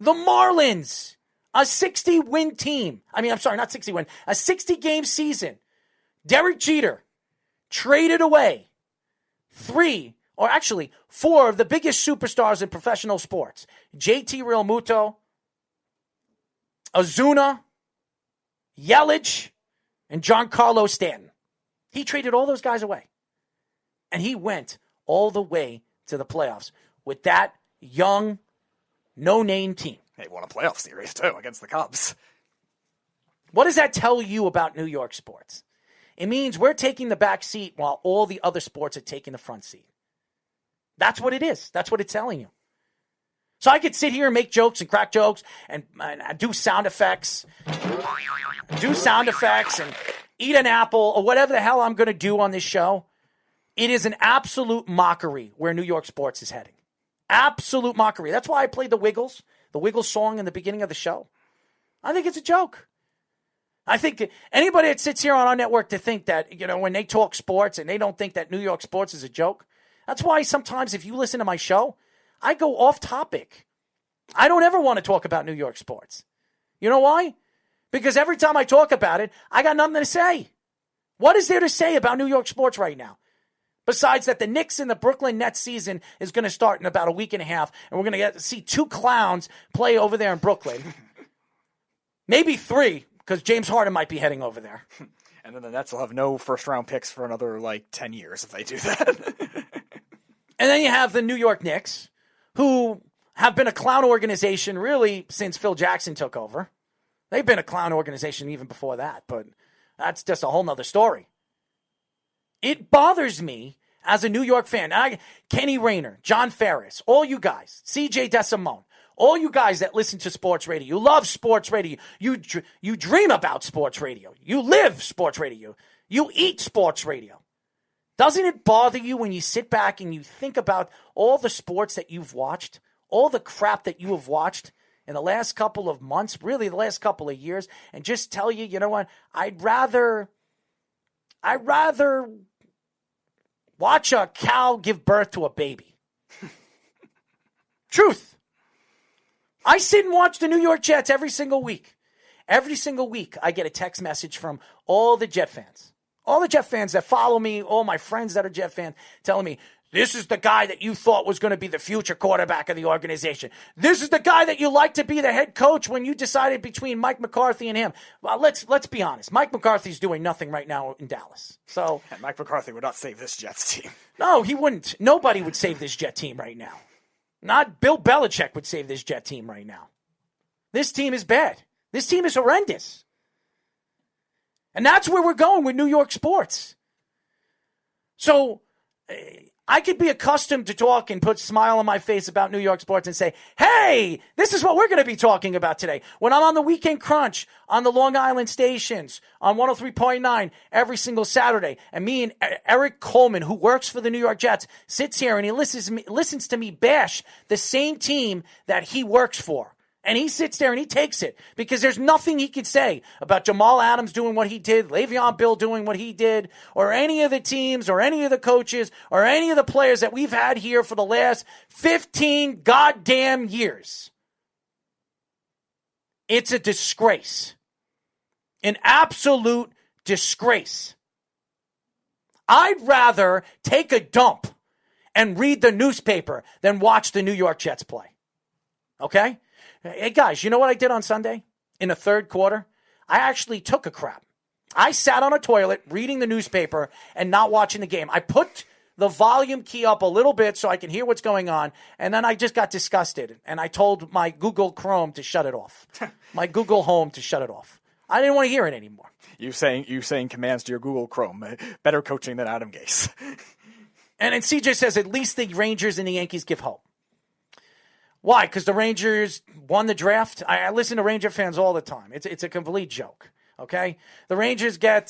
The Marlins. A 60-win team. I mean, I'm sorry, not 60-win. A 60-game season. Derek Jeter traded away 4 of the biggest superstars in professional sports. JT Realmuto, Ozuna, Yelich, and Giancarlo Stanton. He traded all those guys away. And he went all the way to the playoffs with that young, no-name team. They won a playoff series, too, against the Cubs. What does that tell you about New York sports? It means we're taking the back seat while all the other sports are taking the front seat. That's what it is. That's what it's telling you. So I could sit here and make jokes and crack jokes and do sound effects. And eat an apple or whatever the hell I'm going to do on this show. It is an absolute mockery where New York sports is heading. Absolute mockery. That's why I played the Wiggles song in the beginning of the show. I think it's a joke. I think anybody that sits here on our network to think that, when they talk sports and they don't think that New York sports is a joke, that's why sometimes if you listen to my show, I go off topic. I don't ever want to talk about New York sports. You know why? Because every time I talk about it, I got nothing to say. What is there to say about New York sports right now? Besides that the Knicks and the Brooklyn Nets season is going to start in about a week and a half, and we're going to get to see 2 clowns play over there in Brooklyn. Maybe 3, because James Harden might be heading over there. And then the Nets will have no first-round picks for another, 10 years if they do that. And then you have the New York Knicks, who have been a clown organization really since Phil Jackson took over. They've been a clown organization even before that, but that's just a whole nother story. It bothers me as a New York fan. Kenny Rayner, John Ferris, all you guys, CJ DeSimone, all you guys that listen to sports radio, you love sports radio, you dream about sports radio, you live sports radio, you eat sports radio. Doesn't it bother you when you sit back and you think about all the sports that you've watched, all the crap that you have watched in the last couple of months, really the last couple of years, and just tell you, you know what, I'd rather watch a cow give birth to a baby. Truth. I sit and watch the New York Jets every single week. Every single week, I get a text message from all the Jet fans. All the Jet fans that follow me, all my friends that are Jet fans, telling me, this is the guy that you thought was going to be the future quarterback of the organization. This is the guy that you like to be the head coach when you decided between Mike McCarthy and him. Well, let's be honest. Mike McCarthy's doing nothing right now in Dallas. So And Mike McCarthy would not save this Jets team. No, he wouldn't. Nobody would save this Jet team right now. Not Bill Belichick would save this Jet team right now. This team is bad. This team is horrendous. And that's where we're going with New York sports. So I could be accustomed to talk and put a smile on my face about New York sports and say, hey, this is what we're going to be talking about today. When I'm on the Weekend Crunch on the Long Island stations on 103.9 every single Saturday, and me and Eric Coleman, who works for the New York Jets, sits here and he listens to me bash the same team that he works for. And he sits there and he takes it because there's nothing he could say about Jamal Adams doing what he did, Le'Veon Bell doing what he did, or any of the teams or any of the coaches or any of the players that we've had here for the last 15 goddamn years. It's a disgrace. An absolute disgrace. I'd rather take a dump and read the newspaper than watch the New York Jets play. Okay? Hey, guys, you know what I did on Sunday in the third quarter? I actually took a crap. I sat on a toilet reading the newspaper and not watching the game. I put the volume key up a little bit so I can hear what's going on, and then I just got disgusted, and I told my Google Chrome to shut it off, my Google Home to shut it off. I didn't want to hear it anymore. You saying commands to your Google Chrome. Better coaching than Adam Gase. And then CJ says at least the Rangers and the Yankees give hope. Why? Because the Rangers won the draft? I listen to Ranger fans all the time. It's a complete joke, okay? The Rangers get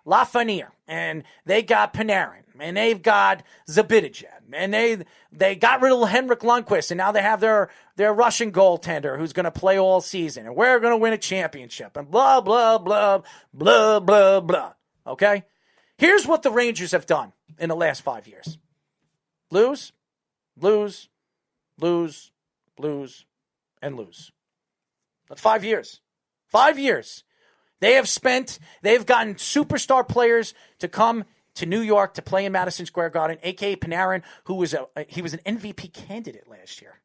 Lafreniere, and they got Panarin, and they've got Zibanejad, and they got rid of Henrik Lundqvist, and now they have their Russian goaltender who's going to play all season, and we're going to win a championship, and blah, blah, blah, blah, blah, blah, okay? Here's what the Rangers have done in the last 5 years. Lose, lose, lose, lose, and lose. That's 5 years. 5 years. They've gotten superstar players to come to New York to play in Madison Square Garden, a.k.a. Panarin, who was he was an MVP candidate last year.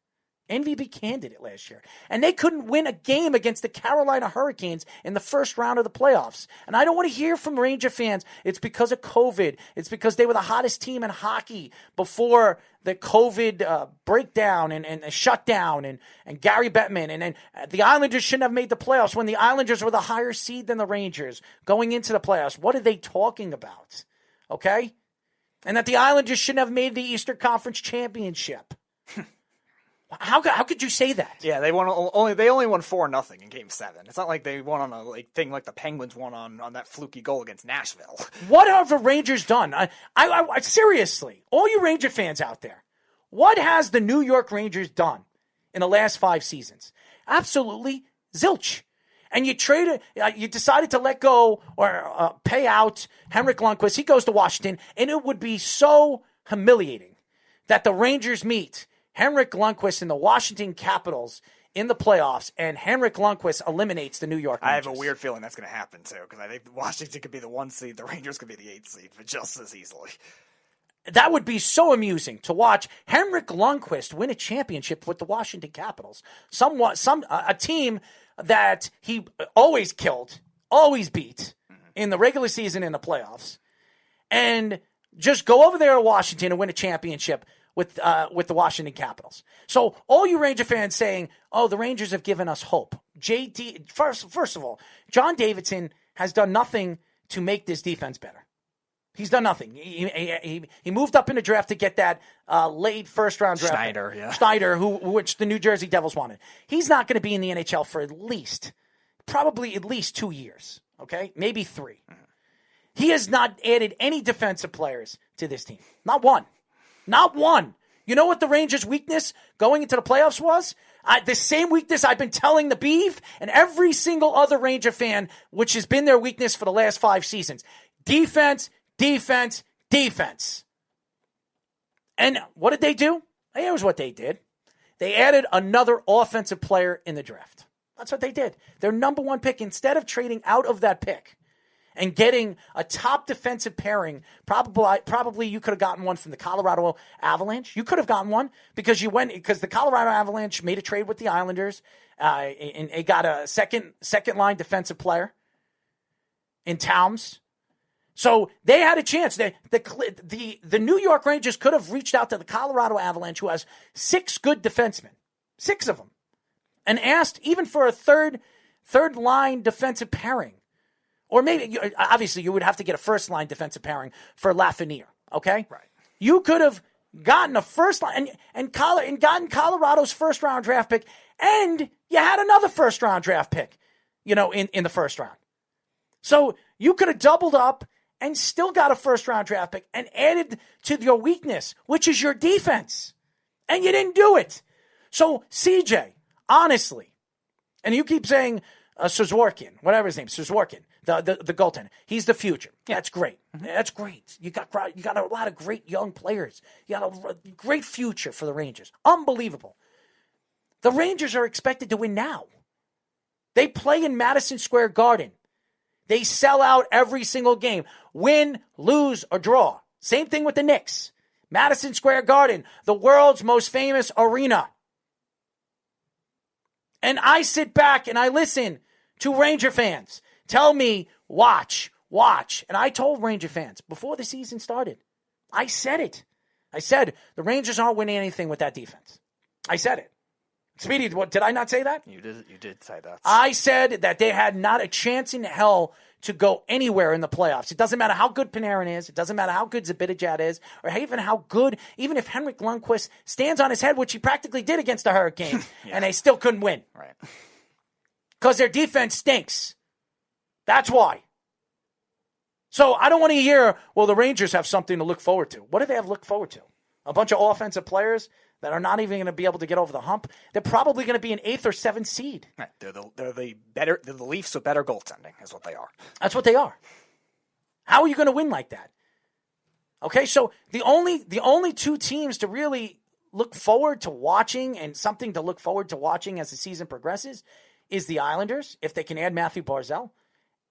And they couldn't win a game against the Carolina Hurricanes in the first round of the playoffs. And I don't want to hear from Ranger fans, it's because of COVID. It's because they were the hottest team in hockey before the COVID breakdown and the shutdown and Gary Bettman. And then the Islanders shouldn't have made the playoffs when the Islanders were the higher seed than the Rangers going into the playoffs. What are they talking about? Okay? And that the Islanders shouldn't have made the Eastern Conference Championship. How could you say that? Yeah, they only won 4-0 in Game 7. It's not like they won on a thing like the Penguins won on that fluky goal against Nashville. What have the Rangers done? I seriously, all you Ranger fans out there, what has the New York Rangers done in the last 5 seasons? Absolutely zilch. And you decided to let go or pay out Henrik Lundqvist. He goes to Washington, and it would be so humiliating that the Rangers meet Henrik Lundqvist and the Washington Capitals in the playoffs and Henrik Lundqvist eliminates the New York Rangers. I have a weird feeling that's going to happen, too, because I think Washington could be the 1 seed, the Rangers could be the 8th seed, but just as easily. That would be so amusing to watch Henrik Lundqvist win a championship with the Washington Capitals. A team that he always killed, always beat in the regular season and the playoffs, and just go over there to Washington and win a championship with the Washington Capitals. So all you Ranger fans saying, "Oh, the Rangers have given us hope." First of all, John Davidson has done nothing to make this defense better. He's done nothing. He moved up in the draft to get that late first-round draft. Schneider, which the New Jersey Devils wanted. He's not going to be in the NHL for probably at least 2 years, okay? Maybe 3. He has not added any defensive players to this team. Not one. Not one. You know what the Rangers' weakness going into the playoffs was? The same weakness I've been telling the Beeve and every single other Ranger fan, which has been their weakness for the last 5 seasons. Defense. Defense. And what did they do? Here's what they did. They added another offensive player in the draft. That's what they did. Their number 1 pick, instead of trading out of that pick and getting a top defensive pairing, probably you could have gotten one from the Colorado Avalanche. You could have gotten one because the Colorado Avalanche made a trade with the Islanders and it got a second line defensive player in Towns. So they had a chance. The New York Rangers could have reached out to the Colorado Avalanche, who has 6 good defensemen, 6 of them, and asked even for a third line defensive pairing. Or maybe, obviously, you would have to get a first line defensive pairing for Lafreniere, okay? Right. You could have gotten a first line and gotten Colorado's first round draft pick, and you had another first round draft pick, in the first round. So you could have doubled up and still got a first-round draft pick and added to your weakness, which is your defense. And you didn't do it. So, CJ, honestly, and you keep saying Suzorkin, whatever his name, Suzorkin, the goaltender, he's the future. Yeah. That's great. That's great. You got a lot of great young players. You got a great future for the Rangers. Unbelievable. The Rangers are expected to win now. They play in Madison Square Garden. They sell out every single game. Win, lose, or draw. Same thing with the Knicks. Madison Square Garden, the world's most famous arena. And I sit back and I listen to Ranger fans tell me, watch. And I told Ranger fans before the season started, I said it. I said, the Rangers aren't winning anything with that defense. I said it. Speedy, did I not say that? You did say that. I said that they had not a chance in hell to go anywhere in the playoffs. It doesn't matter how good Panarin is. It doesn't matter how good Zibanejad is, or even if Henrik Lundqvist stands on his head, which he practically did against the Hurricanes, and they still couldn't win. Right. Because their defense stinks. That's why. So I don't want to hear, well, the Rangers have something to look forward to. What do they have to look forward to? A bunch of offensive players that are not even going to be able to get over the hump. They're probably going to be an 8th or 7th seed. Right. They're the Leafs with better goaltending is what they are. That's what they are. How are you going to win like that? Okay, so the only 2 teams to really look forward to watching and something to look forward to watching as the season progresses is the Islanders, if they can add Matthew Barzal,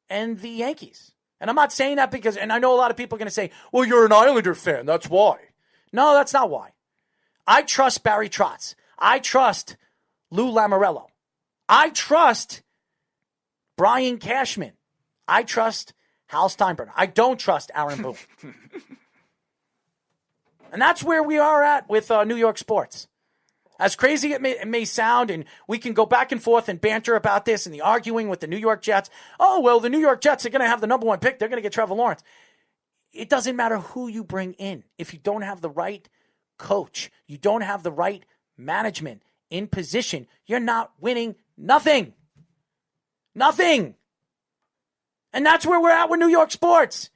and the Yankees. And I'm not saying that because, and I know a lot of people are going to say, well, you're an Islander fan, that's why. No, that's not why. I trust Barry Trotz. I trust Lou Lamoriello. I trust Brian Cashman. I trust Hal Steinbrenner. I don't trust Aaron Boone. And that's where we are at with New York sports. As crazy it may sound, and we can go back and forth and banter about this and the arguing with the New York Jets. Oh, well, the New York Jets are going to have the number 1 pick. They're going to get Trevor Lawrence. It doesn't matter who you bring in. If you don't have the right coach, you don't have the right management in position, you're not winning nothing. Nothing. And that's where we're at with New York sports.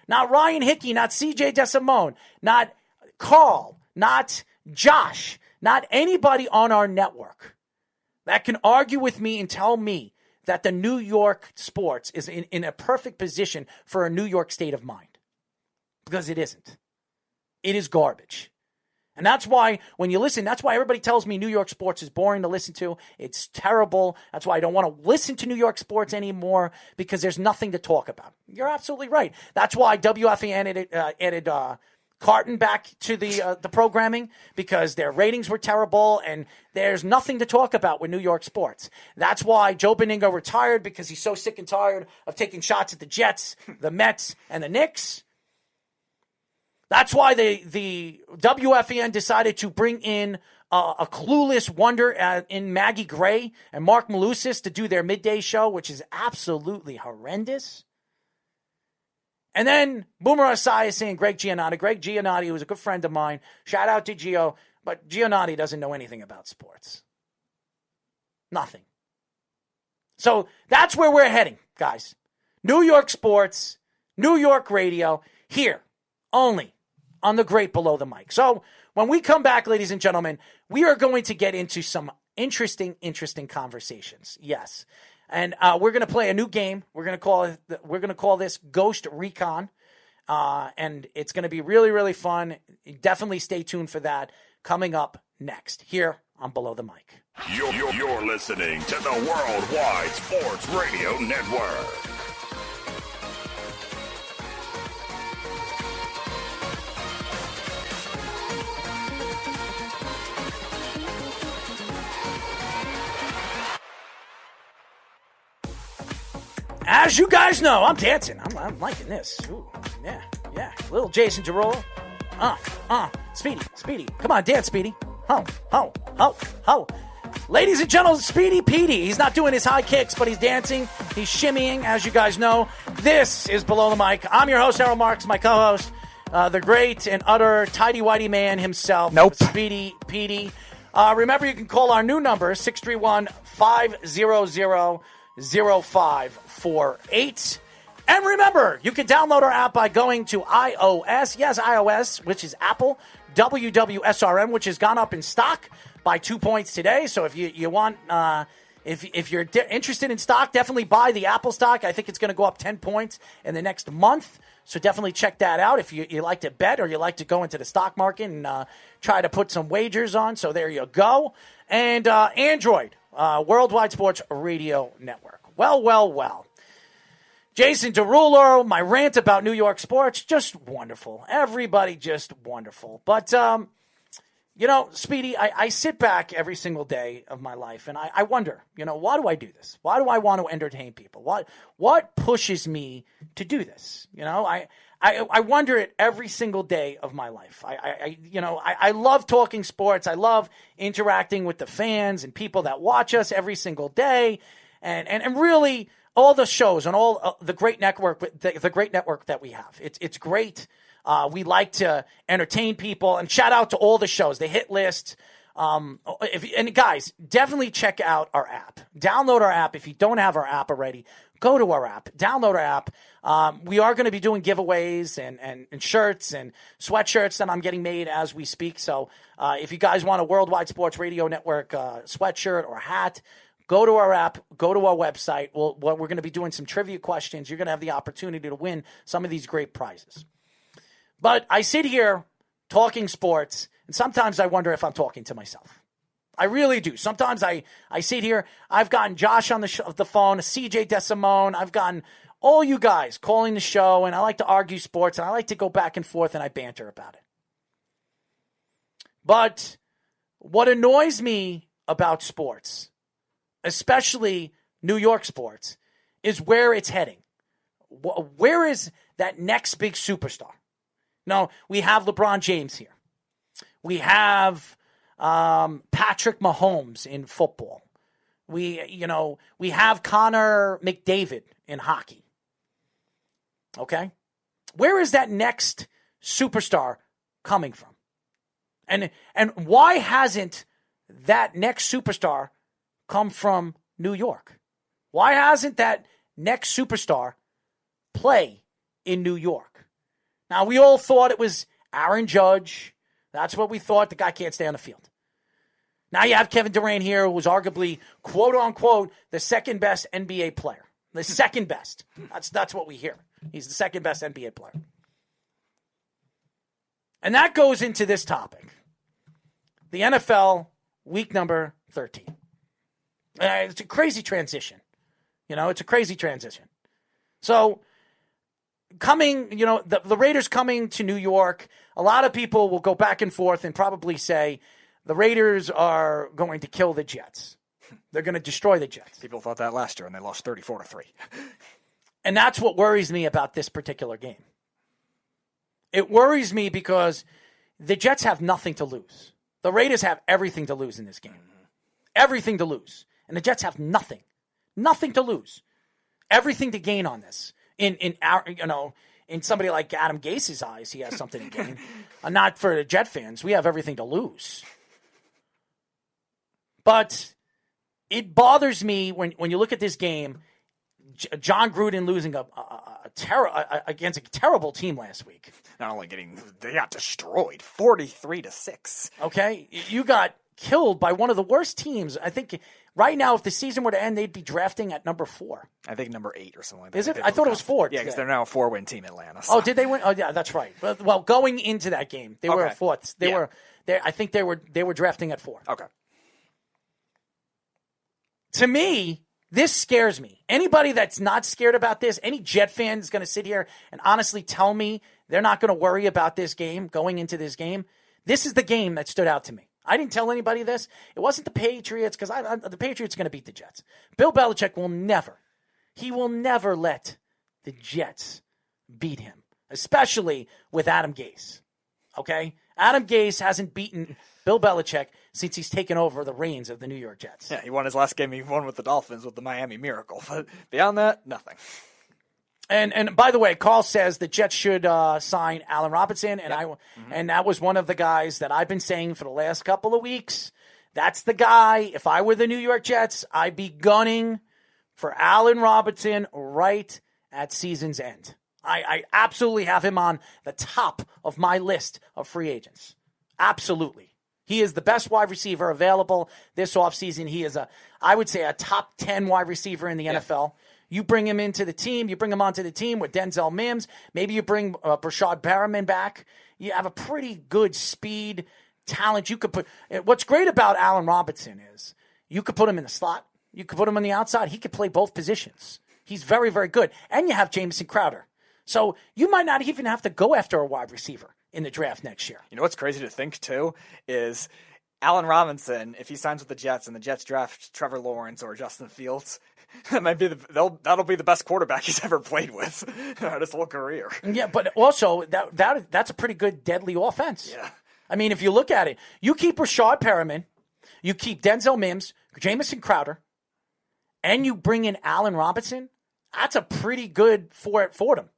Not Ryan Hickey, not CJ DeSimone, not Carl, not Josh, not anybody on our network that can argue with me and tell me that the New York sports is in a perfect position for a New York state of mind. Because it isn't. It is garbage. And that's why when you listen, that's why everybody tells me New York sports is boring to listen to. It's terrible. That's why I don't want to listen to New York sports anymore, because there's nothing to talk about. You're absolutely right. That's why WFAN added Carton back to the programming, because their ratings were terrible and there's nothing to talk about with New York sports. That's why Joe Benigno retired, because he's so sick and tired of taking shots at the Jets, the Mets, and the Knicks. That's why the WFAN decided to bring in a clueless wonder in Maggie Gray and Mark Malusis to do their midday show, which is absolutely horrendous. And then Boomer Esiason and Greg Giannotti. Greg Giannotti was a good friend of mine. Shout out to Gio. But Giannotti doesn't know anything about sports. Nothing. So that's where we're heading, guys. New York sports, New York radio, here only on the Great Below the Mic. So when we come back, ladies and gentlemen, we are going to get into some interesting conversations. Yes. And we're going to play a new game. We're going to call this Ghost Recon. And it's going to be really, really fun. Definitely stay tuned for that coming up next here on Below the Mic. You're listening to the Worldwide Sports Radio Network. As you guys know, I'm dancing. I'm liking this. Ooh, yeah. Little Jason Derulo. Speedy. Come on, dance, Speedy. Ho. Ladies and gentlemen, Speedy Petey. He's not doing his high kicks, but he's dancing. He's shimmying, as you guys know. This is Below the Mic. I'm your host, Errol Marks, my co-host, the great and utter tidy-whitey man himself, Speedy Petey. Remember, you can call our new number, 631-500-0548. And remember, you can download our app by going to iOS. Yes, iOS, which is Apple. WWSRM, which has gone up in stock by 2 points today. So if you want, if you're interested in stock, definitely buy the Apple stock. I think it's going to go up 10 points in the next month. So definitely check that out if you like to bet or you like to go into the stock market and try to put some wagers on. So there you go. And Android, Worldwide Sports Radio Network. Well. Jason Derulo, my rant about New York sports, just wonderful. Everybody just wonderful. But, Speedy, I sit back every single day of my life and I wonder, why do I do this? Why do I want to entertain people? What pushes me to do this? I wonder it every single day of my life. I love talking sports. I love interacting with the fans and people that watch us every single day. And really, all the shows and all the great network, the great network that we have. It's great. We like to entertain people, and shout out to all the shows, the hit list. And guys, definitely check out our app. Download our app. If you don't have our app already, go to our app. Download our app. We are going to be doing giveaways and shirts and sweatshirts that I'm getting made as we speak. So if you guys want a Worldwide Sports Radio Network sweatshirt or hat, go to our app, go to our website. We're going to be doing some trivia questions. You're going to have the opportunity to win some of these great prizes. But I sit here talking sports, and sometimes I wonder if I'm talking to myself. I really do. Sometimes I sit here. I've gotten Josh on the phone, CJ DeSimone. I've gotten all you guys calling the show, and I like to argue sports, and I like to go back and forth, and I banter about it. But what annoys me about sports, especially New York sports, is where it's heading. Where is that next big superstar? No, we have LeBron James here. We have Patrick Mahomes in football. We have Connor McDavid in hockey. Okay? Where is that next superstar coming from? And why hasn't that next superstar come from New York? Why hasn't that next superstar play in New York? Now, we all thought it was Aaron Judge. That's what we thought. The guy can't stay on the field. Now you have Kevin Durant here, who was arguably, quote-unquote, the second best NBA player. The second best. That's what we hear. He's the second best NBA player. And that goes into this topic. the NFL, week number 13. It's a crazy transition. It's a crazy transition. So coming, the Raiders coming to New York, a lot of people will go back and forth and probably say the Raiders are going to kill the Jets. They're going to destroy the Jets. People thought that last year, and they lost 34-3. And that's what worries me about this particular game. It worries me because the Jets have nothing to lose. The Raiders have everything to lose in this game. Everything to lose. And the Jets have nothing. Nothing to lose. Everything to gain on this. In somebody like Adam Gase's eyes, he has something to gain. Not for the Jet fans. We have everything to lose. But it bothers me when you look at this game, John Gruden losing against a terrible team last week. Not only they got destroyed, 43-6. Okay, you got killed by one of the worst teams. I think right now, if the season were to end, they'd be drafting at number 4. I think number 8 or something like that. Is it? I thought it was 4. Yeah, because they're now a 4-win team, Atlanta. So. Oh, did they win? Oh, yeah, that's right. Well, going into that game, they were 4th. I think they were drafting at 4. Okay. To me, this scares me. Anybody that's not scared about this, any Jet fan is going to sit here and honestly tell me they're not going to worry about this game, going into this game. This is the game that stood out to me. I didn't tell anybody this. It wasn't the Patriots, because the Patriots are going to beat the Jets. Bill Belichick will never let the Jets beat him, especially with Adam Gase. Okay? Adam Gase hasn't beaten Bill Belichick since he's taken over the reins of the New York Jets. Yeah, he won his last game. He won with the Dolphins with the Miami Miracle. But beyond that, nothing. And by the way, Carl says the Jets should sign Allen Robinson, and and that was one of the guys that I've been saying for the last couple of weeks. That's the guy. If I were the New York Jets, I'd be gunning for Allen Robinson right at season's end. I absolutely have him on the top of my list of free agents. Absolutely. He is the best wide receiver available this offseason. He is I would say a top 10 wide receiver in the NFL. You bring him into the team. You bring him onto the team with Denzel Mims. Maybe you bring Brashad Perriman back. You have a pretty good speed, talent. You could put. What's great about Allen Robinson is you could put him in the slot. You could put him on the outside. He could play both positions. He's very, very good. And you have Jamison Crowder. So you might not even have to go after a wide receiver in the draft next year. You know what's crazy to think, too, is Allen Robinson, if he signs with the Jets and the Jets draft Trevor Lawrence or Justin Fields, that might be that'll be the best quarterback he's ever played with in his whole career. Yeah, but also that's a pretty good deadly offense. Yeah. I mean, if you look at it, you keep Rashad Perriman, you keep Denzel Mims, Jamison Crowder, and you bring in Allen Robinson, that's a pretty good for them.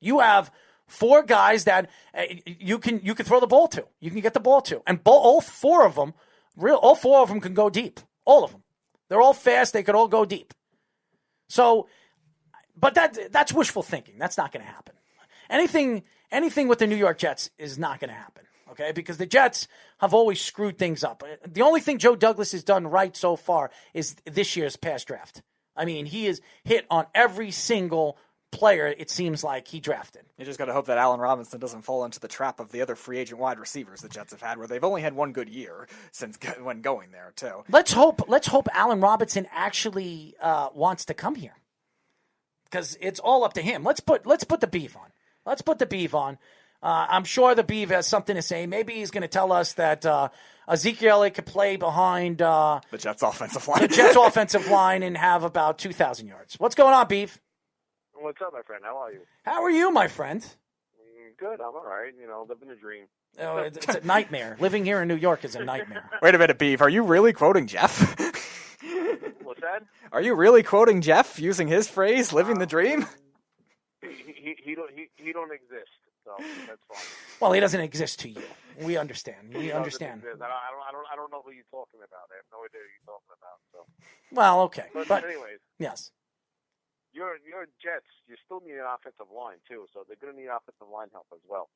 You have 4 guys that you can throw the ball to. You can get the ball to. And all 4 of them can go deep. All of them. They're all fast. They could all go deep. So, but that's wishful thinking. That's not going to happen. Anything with the New York Jets is not going to happen, okay? Because the Jets have always screwed things up. The only thing Joe Douglas has done right so far is this year's past draft. I mean, he is hit on every single player, it seems like, he drafted. You just got to hope that Allen Robinson doesn't fall into the trap of the other free agent wide receivers the Jets have had, where they've only had one good year since when going there, too. Let's hope Allen Robinson actually wants to come here, because it's all up to him. Let's put the beef on. Let's put the beef on. I'm sure the beef has something to say. Maybe he's going to tell us that Ezekiel Elliott could play behind the Jets' offensive line. The Jets' offensive line and have about 2,000 yards. What's going on, Beef? What's up, my friend? How are you? How are you, my friend? Good. I'm all right. Living a dream. Oh, it's a nightmare. Living here in New York is a nightmare. Wait a minute, Beef. Are you really quoting Jeff? What's that? Are you really quoting Jeff using his phrase, living the dream? He don't exist, so that's fine. Well, he doesn't exist to you. We understand. We understand. I don't know who you're talking about. I have no idea who you're talking about. So. Well, okay. But anyways. Yes. Your Jets, you still need an offensive line, too, so they're going to need offensive line help as well.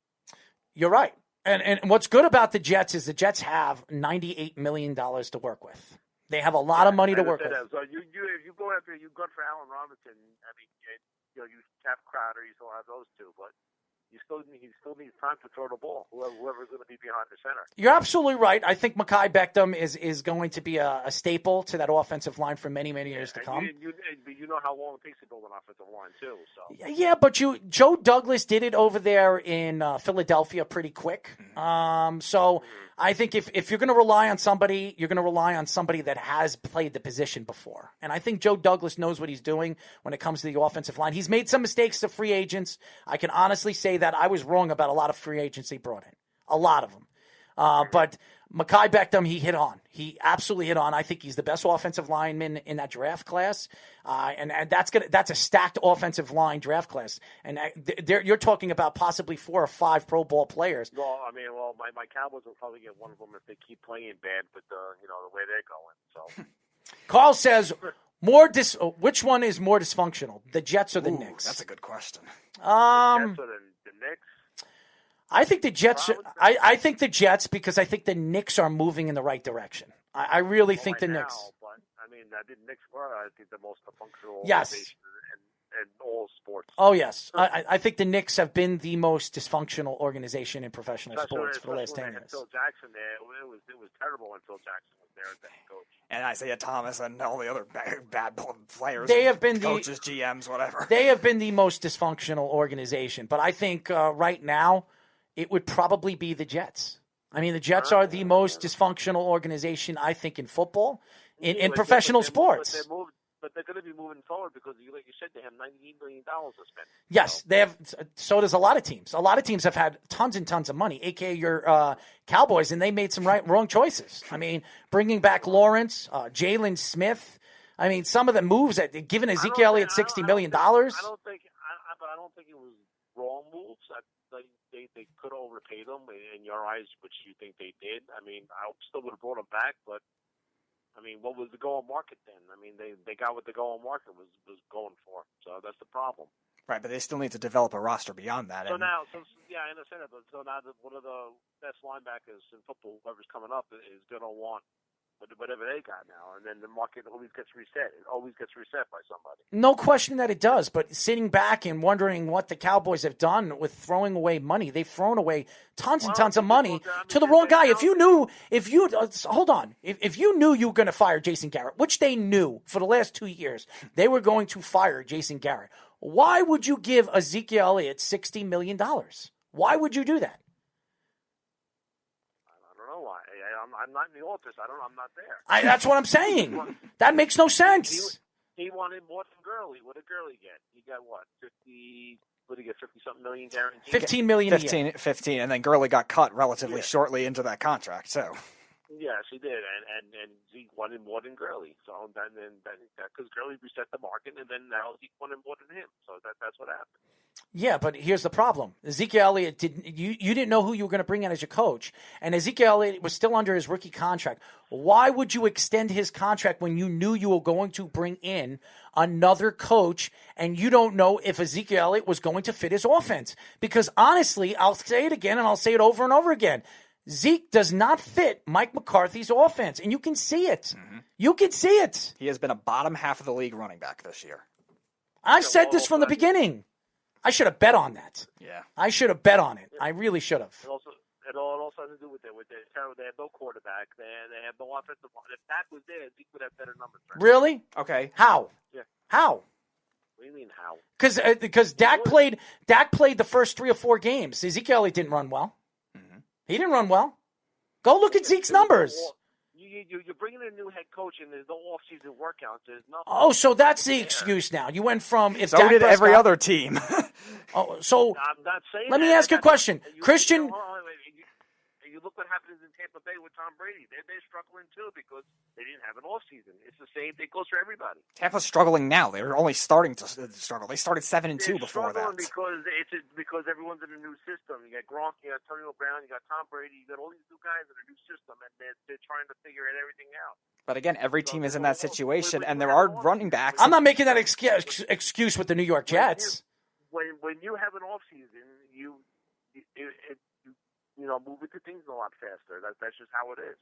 You're right. And what's good about the Jets is the Jets have $98 million to work with. They have a lot of money to work with. So you go after, you go for Allen Robinson. I mean, you have Crowder, you still have those 2, but he still needs time to throw the ball. Whoever's going to be behind the center. You're absolutely right. I think Mekhi Beckham is going to be a staple to that offensive line for many, many years to come. You know how long it takes to build an offensive line too. So yeah, but Joe Douglas did it over there in Philadelphia pretty quick. So I think if you're going to rely on somebody, you're going to rely on somebody that has played the position before. And I think Joe Douglas knows what he's doing when it comes to the offensive line. He's made some mistakes to free agents. I can honestly say that I was wrong about a lot of free agents he brought in. A lot of them. But Mekhi Beckham, he hit on. He absolutely hit on. I think he's the best offensive lineman in that draft class, and that's a stacked offensive line draft class. And you're talking about possibly 4 or 5 Pro Bowl players. Well, my Cowboys will probably get one of them if they keep playing bad, but the way they're going. So Carl says which one is more dysfunctional, the Jets or the Knicks? That's a good question. The Jets or the Knicks? I think the Jets. I think the Jets because I think the Knicks are moving in the right direction. I really think the Knicks. Now, but the Knicks were, I think, the most functional yes. organization in all sports. Oh yes, I think the Knicks have been the most dysfunctional organization in professional sports for the last 10 years. Phil Jackson there, it was terrible when Phil Jackson was there as the head coach. And Isaiah Thomas and all the other bad players. They have been coaches, GMs, whatever. They have been the most dysfunctional organization. But I think right now, it would probably be the Jets. I mean, the Jets are the most dysfunctional organization, I think, in football, in professional sports. But they're going to be moving forward because, like you said, they have $98 million to spend. Yes, they have. So does a lot of teams. A lot of teams have had tons and tons of money, a.k.a. your Cowboys, and they made some wrong choices. I mean, bringing back Lawrence, Jalen Smith. I mean, some of the moves that giving Ezekiel Elliott $60 million. I don't think it was wrong moves. They could have overpaid them in your eyes, which you think they did. I mean, I still would have brought them back, but I mean, what was the going market then? I mean, they got what the going market was going for, so that's the problem. Right, but they still need to develop a roster beyond that. So now, I understand that. But so now, one of the best linebackers in football, whoever's coming up, is going to want whatever they got now, and then the market always gets reset. It always gets reset by somebody. No question that it does, but sitting back and wondering what the Cowboys have done with throwing away money, they've thrown away tons and tons of money to the wrong guy. If you knew you were going to fire Jason Garrett, which they knew for the last 2 years, they were going to fire Jason Garrett. Why would you give Ezekiel Elliott $60 million? Why would you do that? I'm not in the office. I'm not there. That's what I'm saying. That makes no sense. He wanted more than Gurley. What did Gurley get? He got what? 50. What did he get? 50-something million guaranteed. $15 million. 15, and then Gurley got cut relatively shortly into that contract. So. Yes, he did, and Zeke wanted more than Gurley. So then because Gurley reset the market, and then now Zeke wanted more than him. So that's what happened. Yeah, but here's the problem. Ezekiel Elliott you didn't know who you were going to bring in as your coach, and Ezekiel Elliott was still under his rookie contract. Why would you extend his contract when you knew you were going to bring in another coach and you don't know if Ezekiel Elliott was going to fit his offense? Because honestly, I'll say it again and I'll say it over and over again. Zeke does not fit Mike McCarthy's offense, and you can see it. Mm-hmm. You can see it. He has been a bottom half of the league running back this year. I've said this from the beginning. I should have bet on that. Yeah. I should have bet on it. I really should have. It also has to do with their talent. They have no quarterback. They have no offensive line. If Dak was there, Zeke would have better numbers. Right? Really? Okay. How? Yeah. How? What do you mean how? Because Dak played the first 3 or 4 games. Ezekiel Elliott didn't run well. Mm-hmm. He didn't run well. Go look at Zeke's numbers. You're bringing in a new head coach, and there's no off-season workouts. There's nothing. Oh, so that's the excuse now. You went from if so Dak did Prescott, every other team. So I'm not saying. Let me ask you a question, Christian. You look what happens in Tampa Bay with Tom Brady. They're struggling too because they didn't have an off season. It's the same thing goes for everybody. Tampa's struggling now. They're only starting to struggle. They started 7-2 before that. Because everyone's in a new system. You got Gronk, you got Antonio Brown, you got Tom Brady, you got all these new guys in a new system, and they're trying to figure everything out. But again, every team is in that situation, and there are running backs. I'm not making that excuse with the New York Jets. When you have an off season, you move into things a lot faster. That's just how it is.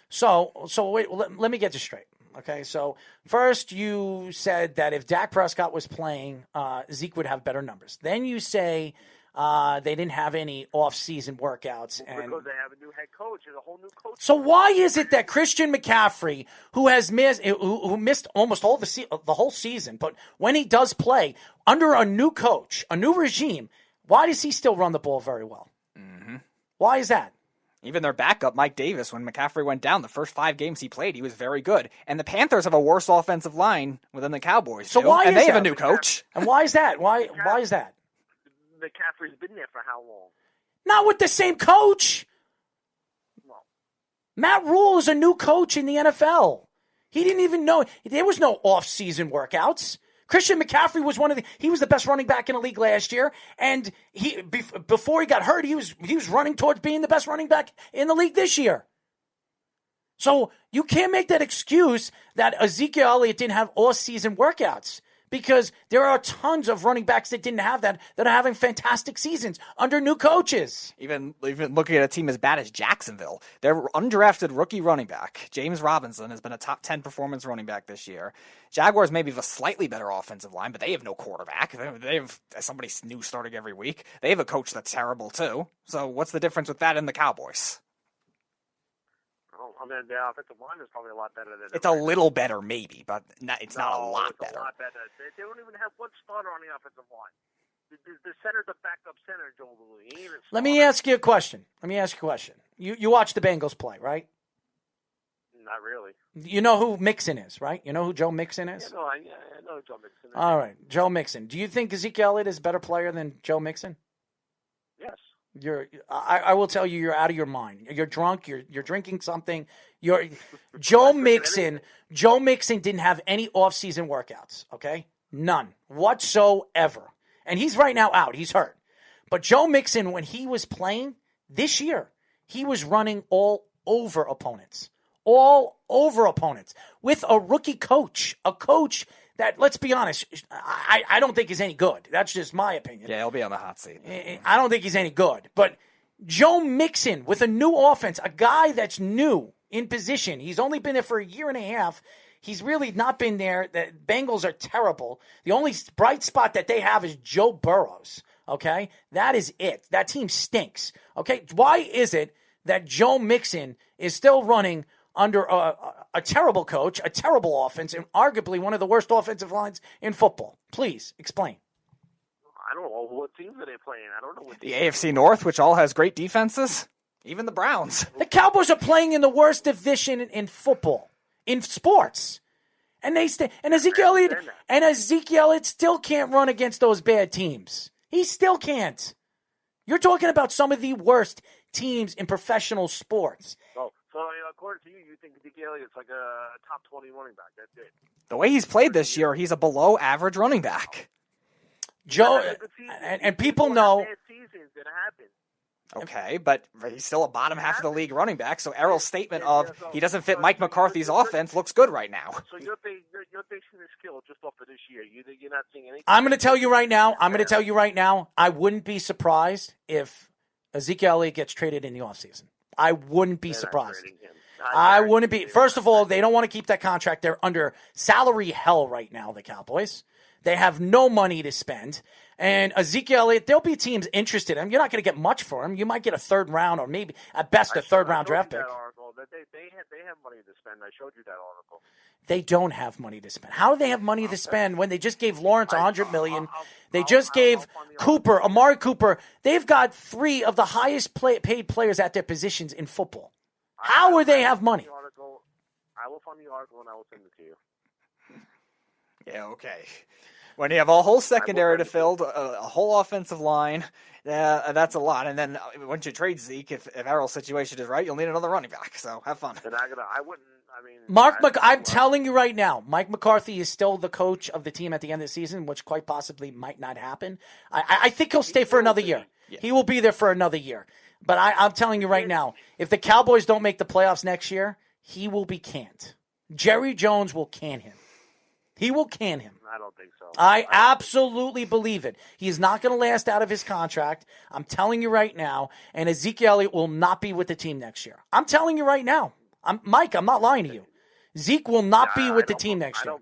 So wait, let me get this straight. Okay, so first you said that if Dak Prescott was playing, Zeke would have better numbers. Then you say They didn't have any off-season workouts. Because they have a new head coach and a whole new coach. So why is it that Christian McCaffrey, who missed almost all the whole season, but when he does play under a new coach, a new regime, why does he still run the ball very well? Mm-hmm. Why is that? Even their backup, Mike Davis, when McCaffrey went down, the first 5 games he played, he was very good. And the Panthers have a worse offensive line than the Cowboys So do, why and is they have that? a new coach. And why is that? Why is that? McCaffrey's been there for how long? Not with the same coach. Matt Rule is a new coach in the NFL. He didn't even know. There was no off-season workouts. Christian McCaffrey was he was the best running back in the league last year, and before he got hurt, he was running towards being the best running back in the league this year. So you can't make that excuse that Ezekiel Elliott didn't have off-season workouts, because there are tons of running backs that didn't have that are having fantastic seasons under new coaches. Even looking at a team as bad as Jacksonville, their undrafted rookie running back, James Robinson, has been a top 10 performance running back this year. Jaguars maybe have a slightly better offensive line, but they have no quarterback. They have somebody new starting every week. They have a coach that's terrible too. So what's the difference with that and the Cowboys? I mean, the offensive line is probably a lot better than. It's a little better, maybe, but it's not a lot it's better. A lot better. They don't even have one starter on the offensive line. The center's a backup center, Joel Louis. Let me ask you a question. You watch the Bengals play, right? Not really. You know who Mixon is, right? You know who Joe Mixon is? Yeah, I know who Joe Mixon is. All right, Joe Mixon. Do you think Ezekiel Elliott is a better player than Joe Mixon? Yes. I will tell you, you're out of your mind. You're drunk. You're drinking something. Joe Mixon didn't have any off-season workouts. Okay, none whatsoever. And he's right now out. He's hurt. But Joe Mixon, when he was playing this year, he was running all over opponents with a rookie coach, a coach that, let's be honest, I don't think is any good. That's just my opinion. Yeah, he'll be on the hot seat. I don't think he's any good. But Joe Mixon with a new offense, a guy that's new in position. He's only been there for a year and a half. He's really not been there. The Bengals are terrible. The only bright spot that they have is Joe Burrows. Okay? That is it. That team stinks. Okay? Why is it that Joe Mixon is still running under a terrible coach, a terrible offense, and arguably one of the worst offensive lines in football? Please explain. I don't know. What teams are they playing? I don't know what The AFC North, which all has great defenses. Even the Browns. The Cowboys are playing in the worst division in football, in sports. And Ezekiel Elliott still can't run against those bad teams. He still can't. You're talking about some of the worst teams in professional sports. So according to you, you think Ezekiel Elliott's like a top 20 running back. That's it. The way he's played this year, he's a below-average running back. Joe, and people know. Bad seasons, it happens. Okay, but he's still a bottom half of the league running back, so Errol's statement of he doesn't fit Mike McCarthy's offense looks good right now. So you're basing the skill just off of this year. You're not seeing anything. I'm going to tell you right now, I wouldn't be surprised if Ezekiel Elliott gets traded in the offseason. I wouldn't be surprised. I wouldn't be. First of all, they don't want to keep that contract. They're under salary hell right now, the Cowboys. They have no money to spend. And Ezekiel Elliott, there'll be teams interested in him. You're not going to get much for him. You might get a third round or maybe at best a third round draft pick. They have money to spend. I showed you that article. They don't have money to spend. How do they have money to spend when they just gave Lawrence $100 million? They just gave Cooper, Amari Cooper. They've got 3 of the highest paid players at their positions in football. How would they have money? I will find the article and I will send it to you. Yeah, okay. When you have a whole secondary to fill, a whole offensive line, that's a lot. And then once you trade Zeke, if Errol's situation is right, you'll need another running back. So have fun. I'm telling you right now, Mike McCarthy is still the coach of the team at the end of the season, which quite possibly might not happen. I think he'll stay for another year. Yeah. He will be there for another year. But I'm telling you right now, if the Cowboys don't make the playoffs next year, he will be canned. Jerry Jones will can him. He will can him. I don't think so. I absolutely believe it. He is not going to last out of his contract. I'm telling you right now. And Ezekiel Elliott will not be with the team next year. I'm telling you right now. Mike, I'm not lying to you. Zeke will not be with the team next year.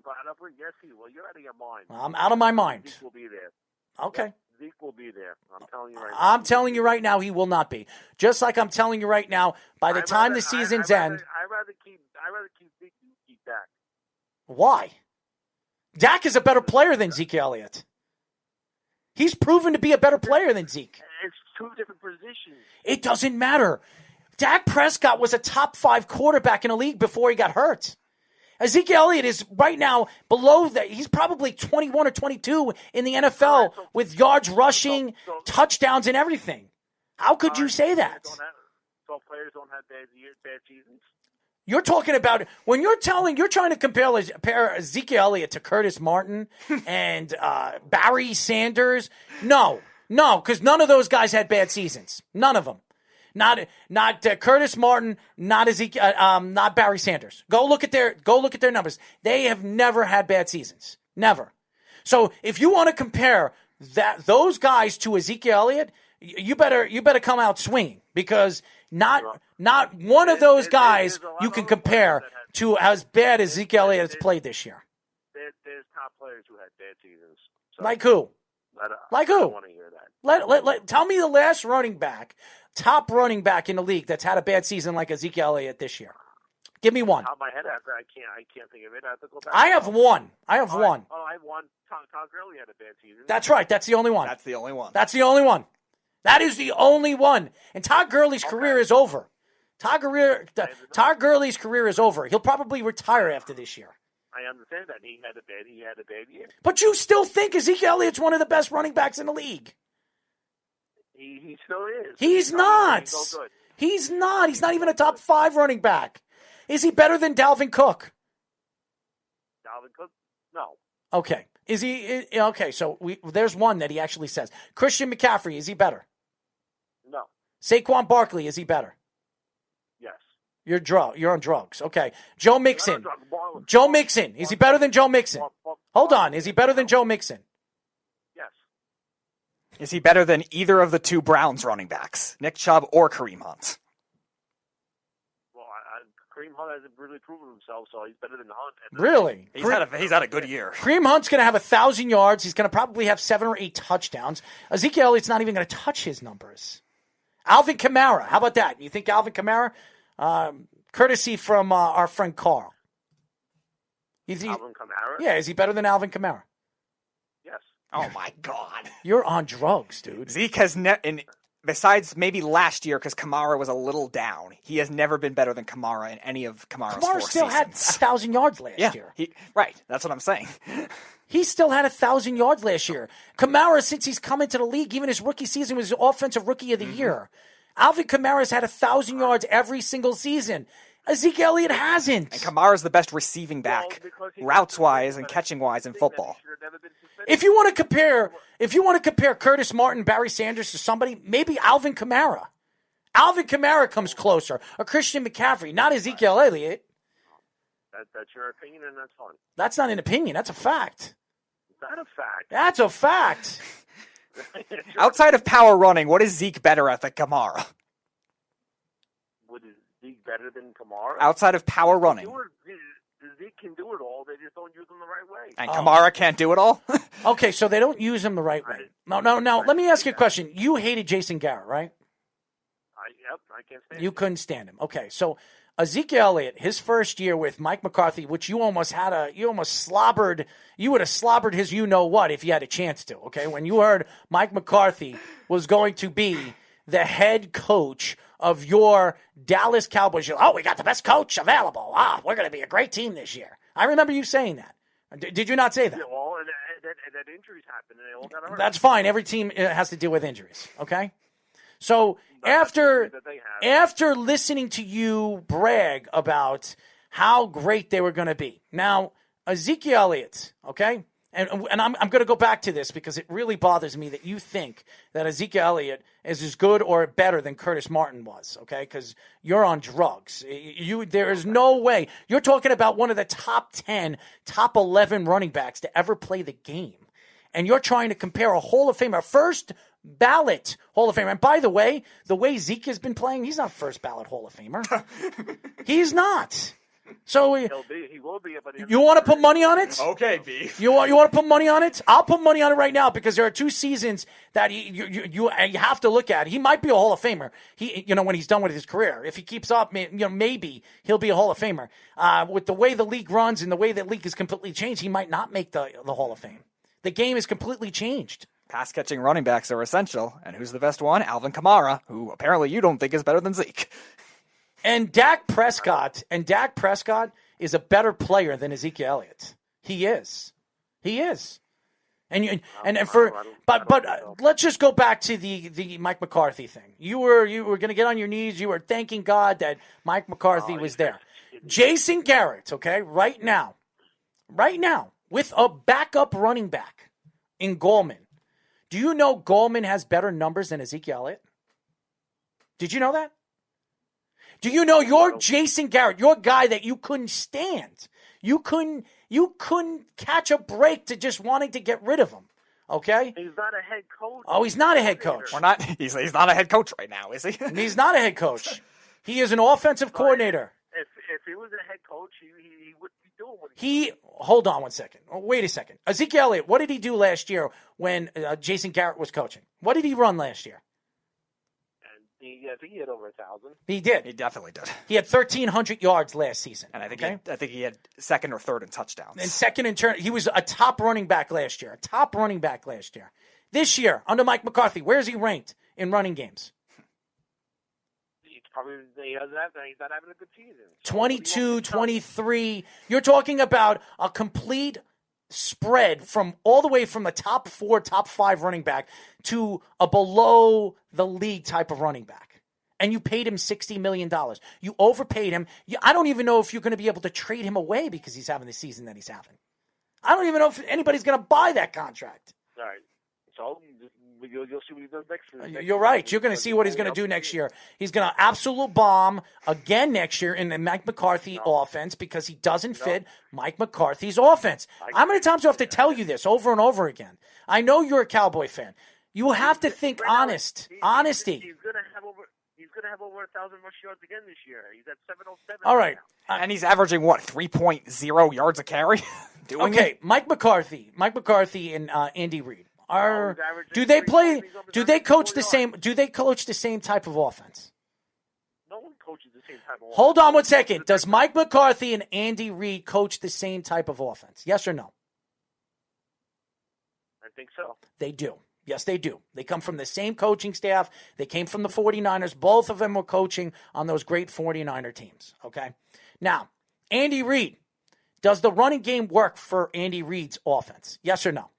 Yes, he will. You're out of your mind. I'm out of my mind. Zeke will be there. Okay. Zeke will be there. I'm telling you right now. I'm telling you right now he will not be. Just like I'm telling you right now, by the time the season's end. I'd rather keep Zeke than keep Dak. Why? Dak is a better player than Zeke Elliott. He's proven to be a better player than Zeke. It's two different positions. It doesn't matter. Dak Prescott was a top 5 quarterback in the league before he got hurt. Ezekiel Elliott is right now below that. He's probably 21 or 22 in the NFL with yards rushing, touchdowns, and everything. How could you say that? So players don't have bad seasons? You're talking about when you're trying to compare Ezekiel Elliott to Curtis Martin and Barry Sanders. No, because none of those guys had bad seasons. None of them. Not Curtis Martin, not not Barry Sanders. Go look at their numbers. They have never had bad seasons. Never. So if you want to compare those guys to Ezekiel Elliott, you better come out swinging, because not one of those guys you can compare to as bad as Ezekiel Elliott has played this year. There's top players who had bad seasons. So like who? Like who? I don't want to hear that. Tell me the last top running back in the league that's had a bad season like Ezekiel Elliott this year. Give me one. Top of my head, I can't think of it. I have to go back. I have one. I have one. Todd Gurley had a bad season. That's right. That's the only one. That's the only one. That is the only one. And Todd Gurley's career is over. Todd Gurley's career is over. He'll probably retire after this year. I understand that. He had a bad year. But you still think Ezekiel Elliott's one of the best running backs in the league. He still is. He's not. He's not. He's not even a top 5 running back. Is he better than Dalvin Cook? Dalvin Cook? No. Okay. Is he? Okay, so there's one that he actually says. Christian McCaffrey, is he better? No. Saquon Barkley, is he better? Yes. You're on drugs. Okay. Joe Mixon. Joe Mixon, is he better than Joe Mixon? Hold on. Is he better than Joe Mixon? Yes. Is he better than either of the 2 Browns running backs, Nick Chubb or Kareem Hunt? Well, Kareem Hunt hasn't really proven himself, so he's better than Hunt. Really? He's had a good year. Kareem Hunt's going to have 1,000 yards. He's going to probably have 7 or 8 touchdowns. Ezekiel Elliott's not even going to touch his numbers. Alvin Kamara, how about that? You think Alvin Kamara? Courtesy from our friend Carl. Alvin Kamara? Yeah, is he better than Alvin Kamara? Yes. Oh, my God. You're on drugs, dude. Zeke has besides maybe last year, because Kamara was a little down, he has never been better than Kamara in any of Kamara's 4 seasons. Kamara still had 1,000 yards last year. Right, that's what I'm saying. He still had 1,000 yards last year. Kamara, since he's come into the league, even his rookie season was offensive rookie of the year. Alvin Kamara's had 1,000 yards every single season. Ezekiel Elliott hasn't. And Kamara's the best receiving back, routes-wise and catching-wise in football. If you want to compare Curtis Martin, Barry Sanders to somebody, maybe Alvin Kamara. Alvin Kamara comes closer. Or Christian McCaffrey, not Ezekiel Elliott. That's your opinion, and that's fine. That's not an opinion. That's a fact. Is that a fact? That's a fact. Outside of power running, what is Zeke better at than Kamara? What is Zeke better than Kamara? Outside of power running. Zeke can do it all. They just don't use him the right way. And Kamara can't do it all? Okay, so they don't use him the right way. No. Let me ask you a question. You hated Jason Garrett, right? I can't stand him. You couldn't stand him. Okay, so Ezekiel Elliott, his first year with Mike McCarthy, which you would have slobbered his you-know-what if you had a chance to, okay? When you heard Mike McCarthy was going to be the head coach of your Dallas Cowboys, we got the best coach available. We're going to be a great team this year. I remember you saying that. Did you not say that? Yeah, well, and that injuries happened, and they all got hurt. That's fine. Every team has to deal with injuries, okay? So after listening to you brag about how great they were going to be, now Ezekiel Elliott, okay, and I'm going to go back to this because it really bothers me that you think that Ezekiel Elliott is as good or better than Curtis Martin was, okay? Because you're on drugs. There is no way. You're talking about one of the top 10, top 11 running backs to ever play the game, and you're trying to compare a Hall of Famer, first ballot Hall of Famer. And by the way Zeke has been playing, he's not first ballot Hall of Famer. He's not. So He will be. But you want to put money on it? Okay, Beef. You want to put money on it? I'll put money on it right now because there are 2 seasons that you have to look at. He might be a Hall of Famer. When he's done with his career, if he keeps up, maybe he'll be a Hall of Famer. With the way the league runs and the way the league is completely changed, he might not make the Hall of Fame. The game is completely changed. Pass-catching running backs are essential. And who's the best one? Alvin Kamara, who apparently you don't think is better than Zeke. And Dak Prescott is a better player than Ezekiel Elliott. He is. And let's just go back to the Mike McCarthy thing. You were going to get on your knees. You were thanking God that Mike McCarthy was there. Jason Garrett, okay, right now, with a backup running back in Goldman. Do you know Goldman has better numbers than Ezekiel Elliott? Did you know that? Do you know your Jason Garrett, your guy that you couldn't stand? You couldn't catch a break to just wanting to get rid of him. Okay? He's not a head coach. Oh, he's not a head coach. He's not a head coach right now, is he? He's not a head coach. He is an offensive coordinator. If he was a head coach, he wouldn't be doing what Hold on one second. Oh, wait a second. Ezekiel Elliott, what did he do last year when Jason Garrett was coaching? What did he run last year? I think he had over 1,000. He did. He definitely did. He had 1,300 yards last season. And I think he had second or third in touchdowns. And second in turn, he was a top running back last year. This year, under Mike McCarthy, where is he ranked in running games? He's not having a good season. 22, 23. You're talking about a complete spread from all the way from the top 4, top 5 running back to a below the league type of running back. And you paid him $60 million. You overpaid him. I don't even know if you're going to be able to trade him away because he's having the season that he's having. I don't even know if anybody's going to buy that contract. All right. So you'll see what he does next year. You're right. You're going to see what he's going to do next year. He's going to absolute bomb again next year in the Mike McCarthy offense because he doesn't fit Mike McCarthy's offense. How many times do I have to tell you this over and over again? I know you're a Cowboy fan. You have to think honesty. He's going to have over 1,000 rush yards again this year. He's at 707. All right. And he's averaging, 3.0 yards a carry? Mike McCarthy and Andy Reid. Do they coach the same type of offense? No one coaches the same type of offense. Hold on one second. Does Mike McCarthy and Andy Reid coach the same type of offense? Yes or no? I think so. They do. Yes, they do. They come from the same coaching staff. They came from the 49ers. Both of them were coaching on those great 49er teams. Okay? Now, Andy Reid. Does the running game work for Andy Reid's offense? Yes or no?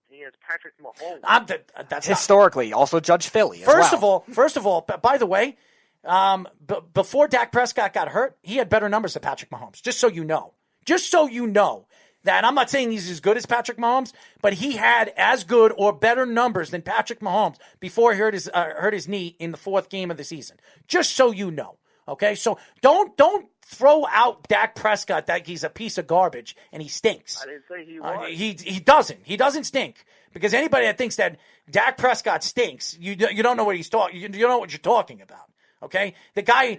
He has Patrick Mahomes. That's historically also Judge Philly. First of all, by the way, before Dak Prescott got hurt, he had better numbers than Patrick Mahomes. Just so you know that I'm not saying he's as good as Patrick Mahomes, but he had as good or better numbers than Patrick Mahomes before he hurt his knee in the 4th game of the season. Just so you know. Okay, so don't throw out Dak Prescott that he's a piece of garbage and he stinks. I didn't say he was. He doesn't. He doesn't stink. Because anybody that thinks that Dak Prescott stinks, you don't know what he's talking. You don't know what you're talking about. Okay, the guy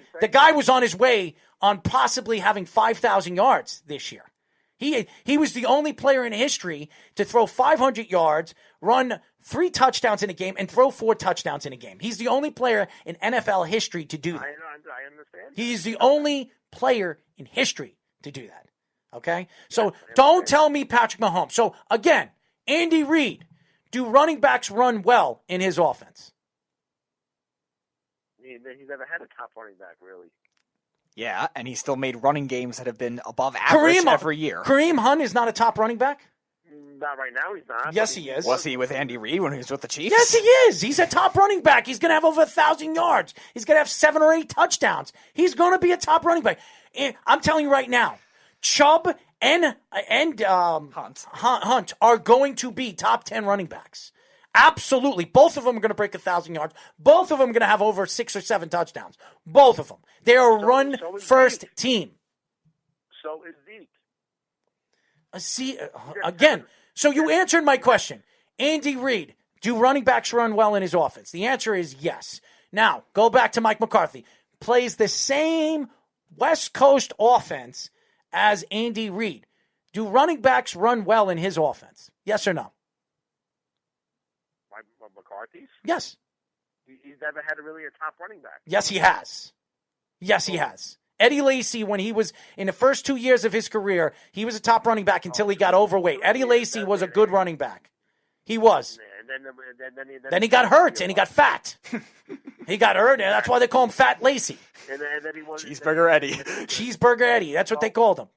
was on his way on possibly having 5,000 yards this year. He was the only player in history to throw 500 yards, run 3 touchdowns in a game, and throw 4 touchdowns in a game. He's the only player in NFL history to do that. I understand. He's the only player in history to do that. Okay? So don't tell me Patrick Mahomes. So again, Andy Reid, do running backs run well in his offense? He's never had a top running back, really. Yeah, and he still made running games that have been above average every year. Kareem Hunt is not a top running back? Not right now, he's not. Yes, he is. Was he with Andy Reid when he was with the Chiefs? Yes, he is. He's a top running back. He's going to have over 1,000 yards. He's going to have 7 or 8 touchdowns. He's going to be a top running back. I'm telling you right now, Chubb and Hunt are going to be top 10 running backs. Absolutely. Both of them are going to break 1,000 yards. Both of them are going to have over 6 or 7 touchdowns. Both of them. They're a run-first team. So is Zeke. Again, so you answered my question. Andy Reid, do running backs run well in his offense? The answer is yes. Now, go back to Mike McCarthy. Plays the same West Coast offense as Andy Reid. Do running backs run well in his offense? Yes or no? McCarthy's? Yes. He's never had really a top running back. Yes, he has. Yes, he has. Eddie Lacy, when he was in the first 2 years of his career, he was a top running back until he got overweight. Eddie Lacy was a good running back. He was. Then he got hurt and he got fat. He got hurt, and that's why they call him Fat Lacy. And then he was Cheeseburger Eddie. Cheeseburger Eddie. That's what they called him.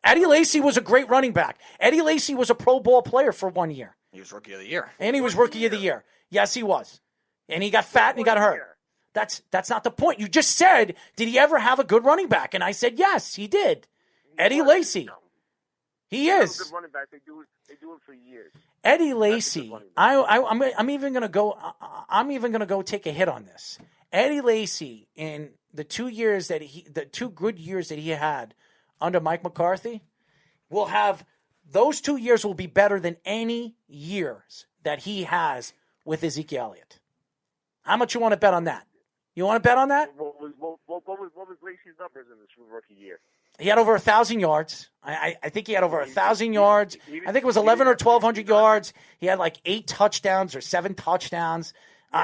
Eddie Lacy was a great running back. Eddie Lacy was a Pro Bowl player for 1 year. He was Rookie of the Year. And he was Rookie of the Year. Yes, he was. And he got fat and he got hurt. That's not the point. You just said, did he ever have a good running back? And I said, yes, he did. Eddie Lacy. He is. Good running back. They do it for years. Eddie Lacy. I'm even gonna go. I'm even gonna go take a hit on this. Eddie Lacy in the 2 years the 2 good years that he had under Mike McCarthy, will have those 2 years will be better than any years that he has with Ezekiel Elliott. How much you want to bet on that? You want to bet on that? What was Lacy's numbers in this rookie year? He had over 1,000 yards. I think he had over 1,000 yards. I think it was 11 or 1,200 yards. He had like 8 touchdowns or 7 touchdowns.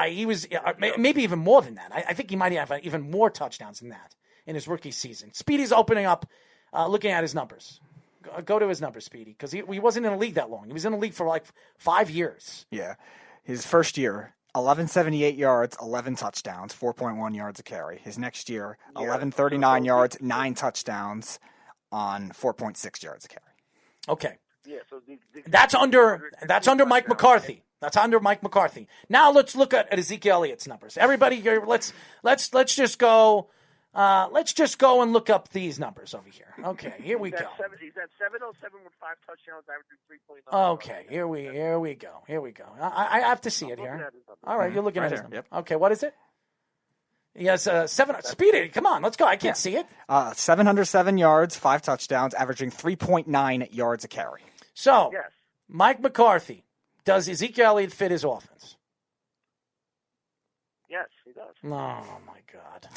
He was maybe even more than that. I think he might have even more touchdowns than that in his rookie season. Speedy's opening up, looking at his numbers. Go to his numbers, Speedy, because he wasn't in the league that long. He was in the league for like 5 years. Yeah. His first year, 1,178 yards, 11 touchdowns, 4.1 yards a carry. His next year, 1,139 yards, 9 touchdowns on 4.6 yards a carry. Okay. Yeah, so that's under Mike McCarthy. That's under Mike McCarthy. Now let's look at Ezekiel Elliott's numbers. Everybody, let's just go. Let's just go and look up these numbers over here. Okay, here we go. He's at 707 with 5 touchdowns, averaging 3.9. Okay, here we go. Here we go. I have to see it here. All right, you're looking at his number. Yep. Okay, what is it? Yes, 7. Speed it. Come on, let's go. I can't see it. 707 yards, 5 touchdowns, averaging 3.9 yards a carry. So, Yes. Mike McCarthy, does Ezekiel Elliott fit his offense? Yes, he does. Oh my God.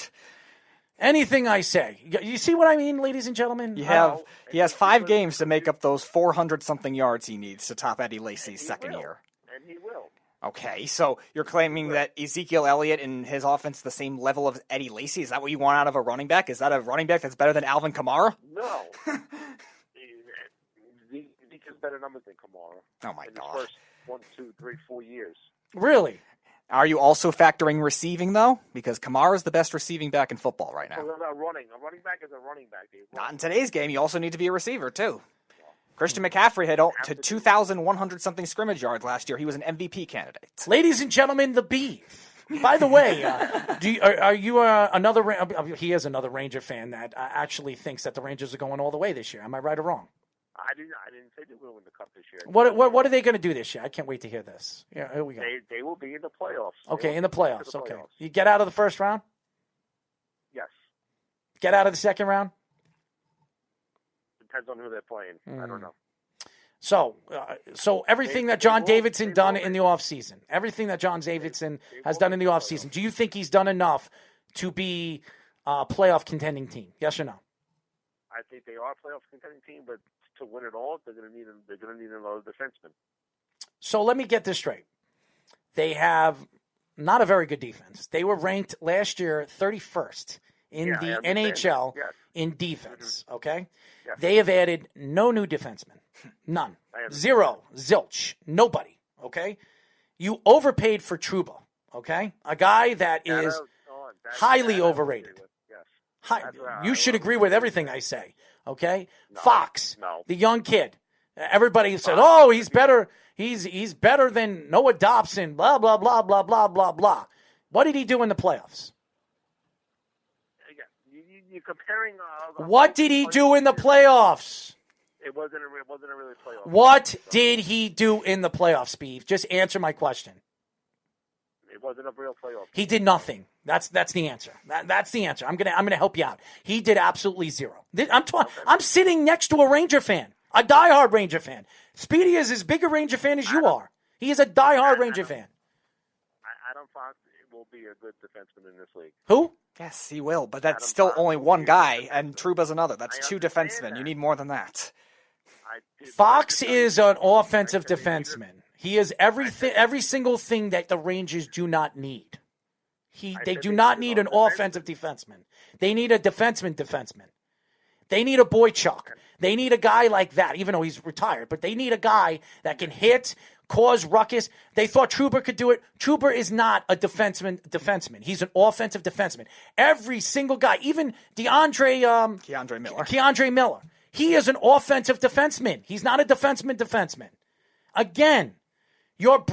Anything I say. You see what I mean, ladies and gentlemen? He has 5 games to make up those 400-something yards he needs to top Eddie Lacy's second year. And he will. Okay, so you're claiming that Ezekiel Elliott and his offense is the same level of Eddie Lacy? Is that what you want out of a running back? Is that a running back that's better than Alvin Kamara? No. He gets better numbers than Kamara. Oh, my in God. his first 1, 2, 3, 4 years. Really? Are you also factoring receiving, though? Because Kamara is the best receiving back in football right now. Well, not running. A running back is a running back. Not in today's game. You also need to be a receiver, too. Christian McCaffrey had to 2,100-something scrimmage yards last year. He was an MVP candidate. Ladies and gentlemen, the Beef. By the way, are you another? He is another Ranger fan that actually thinks that the Rangers are going all the way this year. Am I right or wrong? I didn't say they will win the cup this year. What are they going to do this year? I can't wait to hear this. Yeah, here we go. They will be in the playoffs. Okay, in the playoffs. Okay, you get out of the first round. Yes. Get out of the second round. Depends on who they're playing. I don't know. So everything that John Davidson done in the offseason, everything that John Davidson has done in the offseason, do you think he's done enough to be a playoff contending team? Yes or no? I think they are a playoff contending team, but to win it all, they're going to need another defenseman. So let me get this straight. They have not a very good defense. They were ranked last year 31st in the NHL in defense, okay? Yes. They have added no new defensemen. None. Zero. Zilch. Nobody, okay? You overpaid for Trouba, okay? A guy that is highly overrated. You should agree with everything I say, okay? No, Fox, the young kid. Everybody said, "Oh, he's better. He's better than Noah Dobson." Blah blah blah blah blah blah blah. What did he do in the playoffs? You're comparing. What did he do in the playoffs? It wasn't a really playoff. What did he do in the playoffs, Steve? Just answer my question. It wasn't a real playoff. He did nothing. That's the answer. That's the answer. I'm gonna help you out. He did absolutely zero. I'm sitting next to a Ranger fan, a diehard Ranger fan. Speedy is as big a Ranger fan as you are. He is a diehard Ranger fan. Adam Fox will be a good defenseman in this league. Who? Yes, he will, but that's still only one guy, and Trouba's another. That's two defensemen. You need more than that. Fox is an offensive defenseman. He is every single thing that the Rangers do not need. They do not need an offensive defenseman. They need a defenseman. They need a Boychuk. They need a guy like that, even though he's retired. But they need a guy that can hit, cause ruckus. They thought Trouba could do it. Trouba is not a defenseman. He's an offensive defenseman. Every single guy, even Keandre Miller. He is an offensive defenseman. He's not a defenseman. Again, you're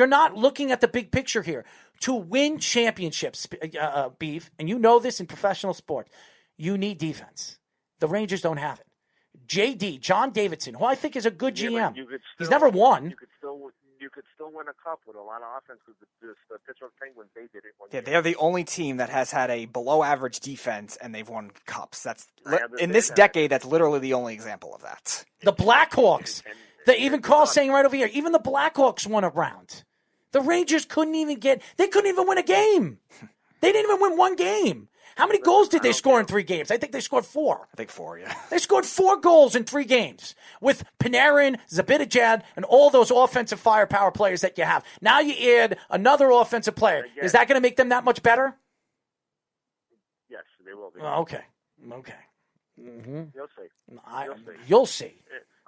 not looking at the big picture here. To win championships, Beef, and you know this in professional sport, you need defense. The Rangers don't have it. JD, John Davidson, who I think is a good GM. He's never won. You could still win a cup with a lot of offense because the Pittsburgh Penguins, they did it. Yeah, they're the only team that has had a below-average defense, and they've won cups. In this decade, that's literally the only example of that. The Blackhawks. Even Carl's saying right over here, even the Blackhawks won a round. The Rangers couldn't even win a game. They didn't even win one game. How many goals did they score in 3 games? I think they scored 4. I think 4, yeah. They scored 4 goals in 3 games with Panarin, Zibanejad, and all those offensive firepower players that you have. Now you add another offensive player. Is that going to make them that much better? Yes, they will be. Okay. Mm-hmm. You'll see.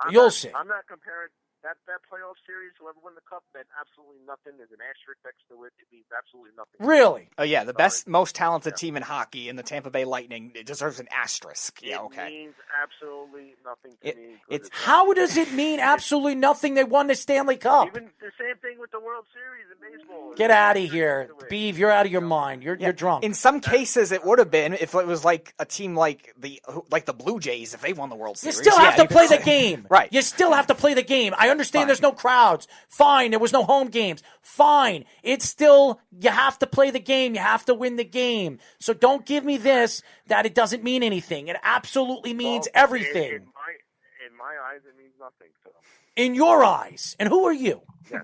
You'll see. I'm not comparing that playoff series. Whoever won the cup meant absolutely nothing. There's an asterisk next to it. It means absolutely nothing. Really? Oh yeah, the best, most talented team in hockey in the Tampa Bay Lightning. It deserves an asterisk. Yeah, okay. It means absolutely nothing to me. How does it mean absolutely nothing? They won the Stanley Cup. Even the same thing with the World Series in baseball. Get out of here, Beeve. You're out of your mind. You're drunk. In some cases, it would have been if it was like a team like the Blue Jays if they won the World Series. You still have to play the game. Right. You still have to play the game. I understand there's no crowds. Fine. There was no home games. Fine. It's still, you have to play the game. You have to win the game. So don't give me this that it doesn't mean anything. It absolutely means everything. In my eyes, it means nothing. So. In your eyes. And who are you? Yes.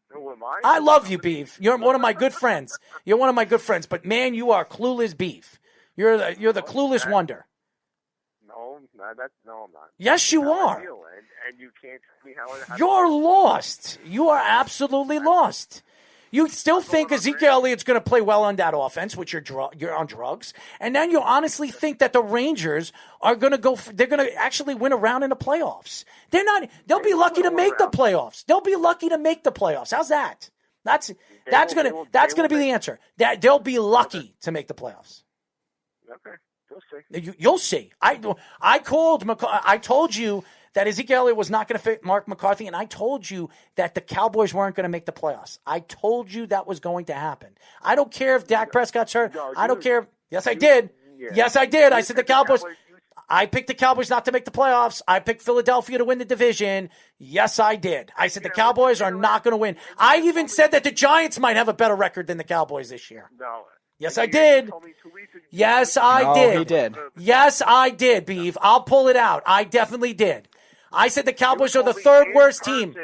Who am I? I love you, Beef. You're one of my good friends. You're one of my good friends. But, man, you are clueless Beef. You're the clueless wonder. No, I'm not. Yes, you are. And you can't tell me how You're lost. You are absolutely lost. You still think Ezekiel Elliott's going to play well on that offense, which you're on drugs, and then you honestly think that the Rangers are going to they're going to actually win a round in the playoffs. They're not. They'll be lucky to make the playoffs. They'll be lucky to make the playoffs. How's that? That's going to be the answer. That they'll be lucky to make the playoffs. Okay. You'll see. You'll see. I told you that Ezekiel Elliott was not going to fit Mark McCarthy, and I told you that the Cowboys weren't going to make the playoffs. I told you that was going to happen. I don't care if Dak Prescott's hurt. I don't care. Yes, I did. Yeah. Yes, I did. I said the Cowboys. I picked the Cowboys not to make the playoffs. I picked Philadelphia to win the division. Yes, I did. I said the Cowboys are not going to win. I even said that the Giants might have a better record than the Cowboys this year. No. Yes, I did. Yes, I did. He did. Yes, I did, Beeve. I'll pull it out. I definitely did. I said the Cowboys are the third worst team.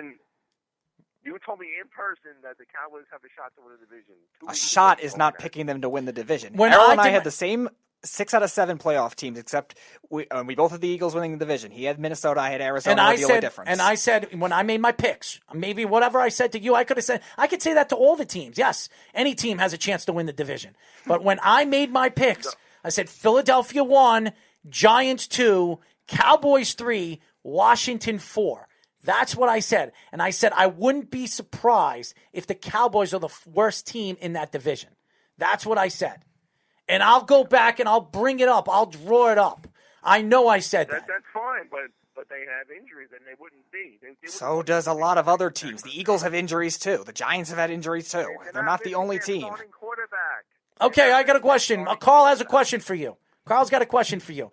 You told me in person that the Cowboys have a shot to win the division. A shot is not picking them to win the division. When Errol and I had the same 6 out of 7 playoff teams, except we both had the Eagles winning the division. He had Minnesota, I had Arizona. And only difference. And I said, when I made my picks, maybe whatever I said to you, I could say that to all the teams. Yes, any team has a chance to win the division. But when I made my picks, I said Philadelphia 1, Giants 2, Cowboys 3, Washington 4. That's what I said. And I said I wouldn't be surprised if the Cowboys are the worst team in that division. That's what I said. And I'll go back and I'll bring it up. I'll draw it up. I know I said that. That's fine, but they have injuries and they wouldn't be. So does a lot of other teams. The Eagles have injuries too. The Giants have had injuries too. They're not the only team. Okay, I got a question. Carl has a question for you. Carl's got a question for you.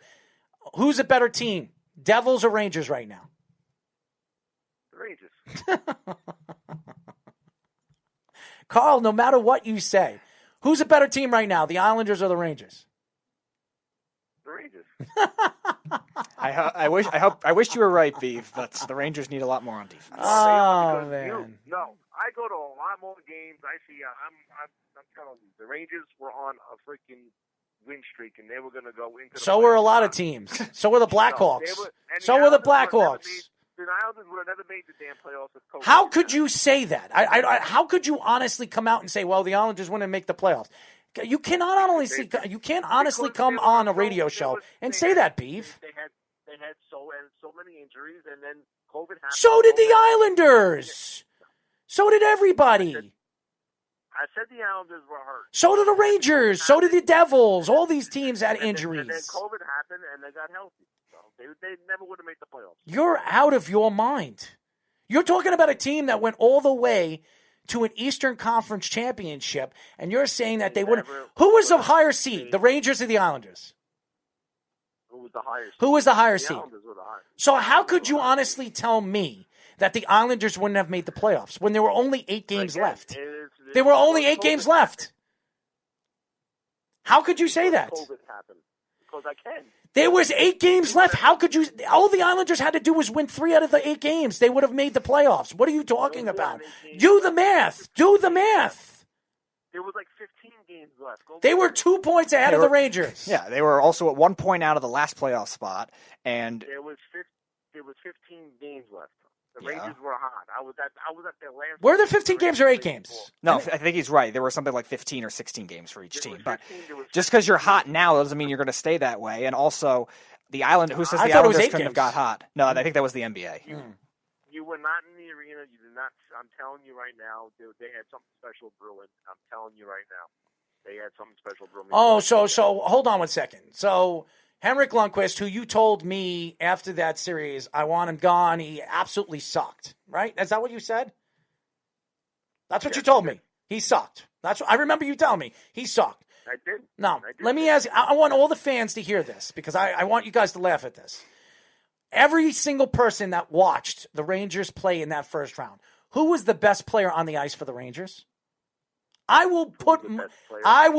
Who's a better team, Devils or Rangers right now? The Rangers. Carl, no matter what you say, who's a better team right now, the Islanders or the Rangers? The Rangers. I wish you were right, Beef, but the Rangers need a lot more on defense. Oh, man. I go to a lot more games. I see. I'm telling you, the Rangers were on a freaking win streak, and they were going to go into. So were a lot of teams. So were the Blackhawks. So were the Blackhawks. The Islanders would have never made the damn playoffs. How could you say that? How could you honestly come out and say, "Well, the Islanders wouldn't make the playoffs"? You cannot you can't honestly come on a radio show and say that, Beef. They had so many injuries, and then COVID happened. So did the Islanders. So did everybody. I said the Islanders were hurt. So did the Rangers. So did the Devils. All these teams had injuries. And then COVID happened, and they got healthy. So they never would have made the playoffs. You're out of your mind. You're talking about a team that went all the way to an Eastern Conference championship, and you're saying that they wouldn't. Who was the higher seed, the Rangers or the Islanders? Who was the higher seed? Who was the higher seed? Islanders were the higher. So how could you honestly tell me that the Islanders wouldn't have made the playoffs when there were only 8 games left? There were only 8 games left. How could you say that? COVID happened. Because I can. There was 8 games left. How could you? All the Islanders had to do was win 3 out of the 8 games. They would have made the playoffs. What are you talking about? Do the math. Do the math. There was like 15 games left. They were 2 points ahead of the Rangers. Yeah, they were also at 1 point out of the last playoff spot, and there was 15 games left. The Rangers were hot. I was at their last. Were there 15 games or 8 games? No, I think he's right. There were something like 15 or 16 games for each team. But just because you're hot now doesn't mean you're going to stay that way. And also, the Island. Who says the Islanders couldn't have got hot? No, I think that was the NBA. You were not in the arena. You did not. I'm telling you right now, they had something special brewing. I'm telling you right now, they had something special brewing. Oh, so hold on 1 second. So Henrik Lundqvist, who you told me after that series, I want him gone. He absolutely sucked. Right? Is that what you said? That's what you told me. He sucked. That's what I remember you telling me. He sucked. I did. Now, let me ask. I want all the fans to hear this because I want you guys to laugh at this. Every single person that watched the Rangers play in that first round, who was the best player on the ice for the Rangers? I will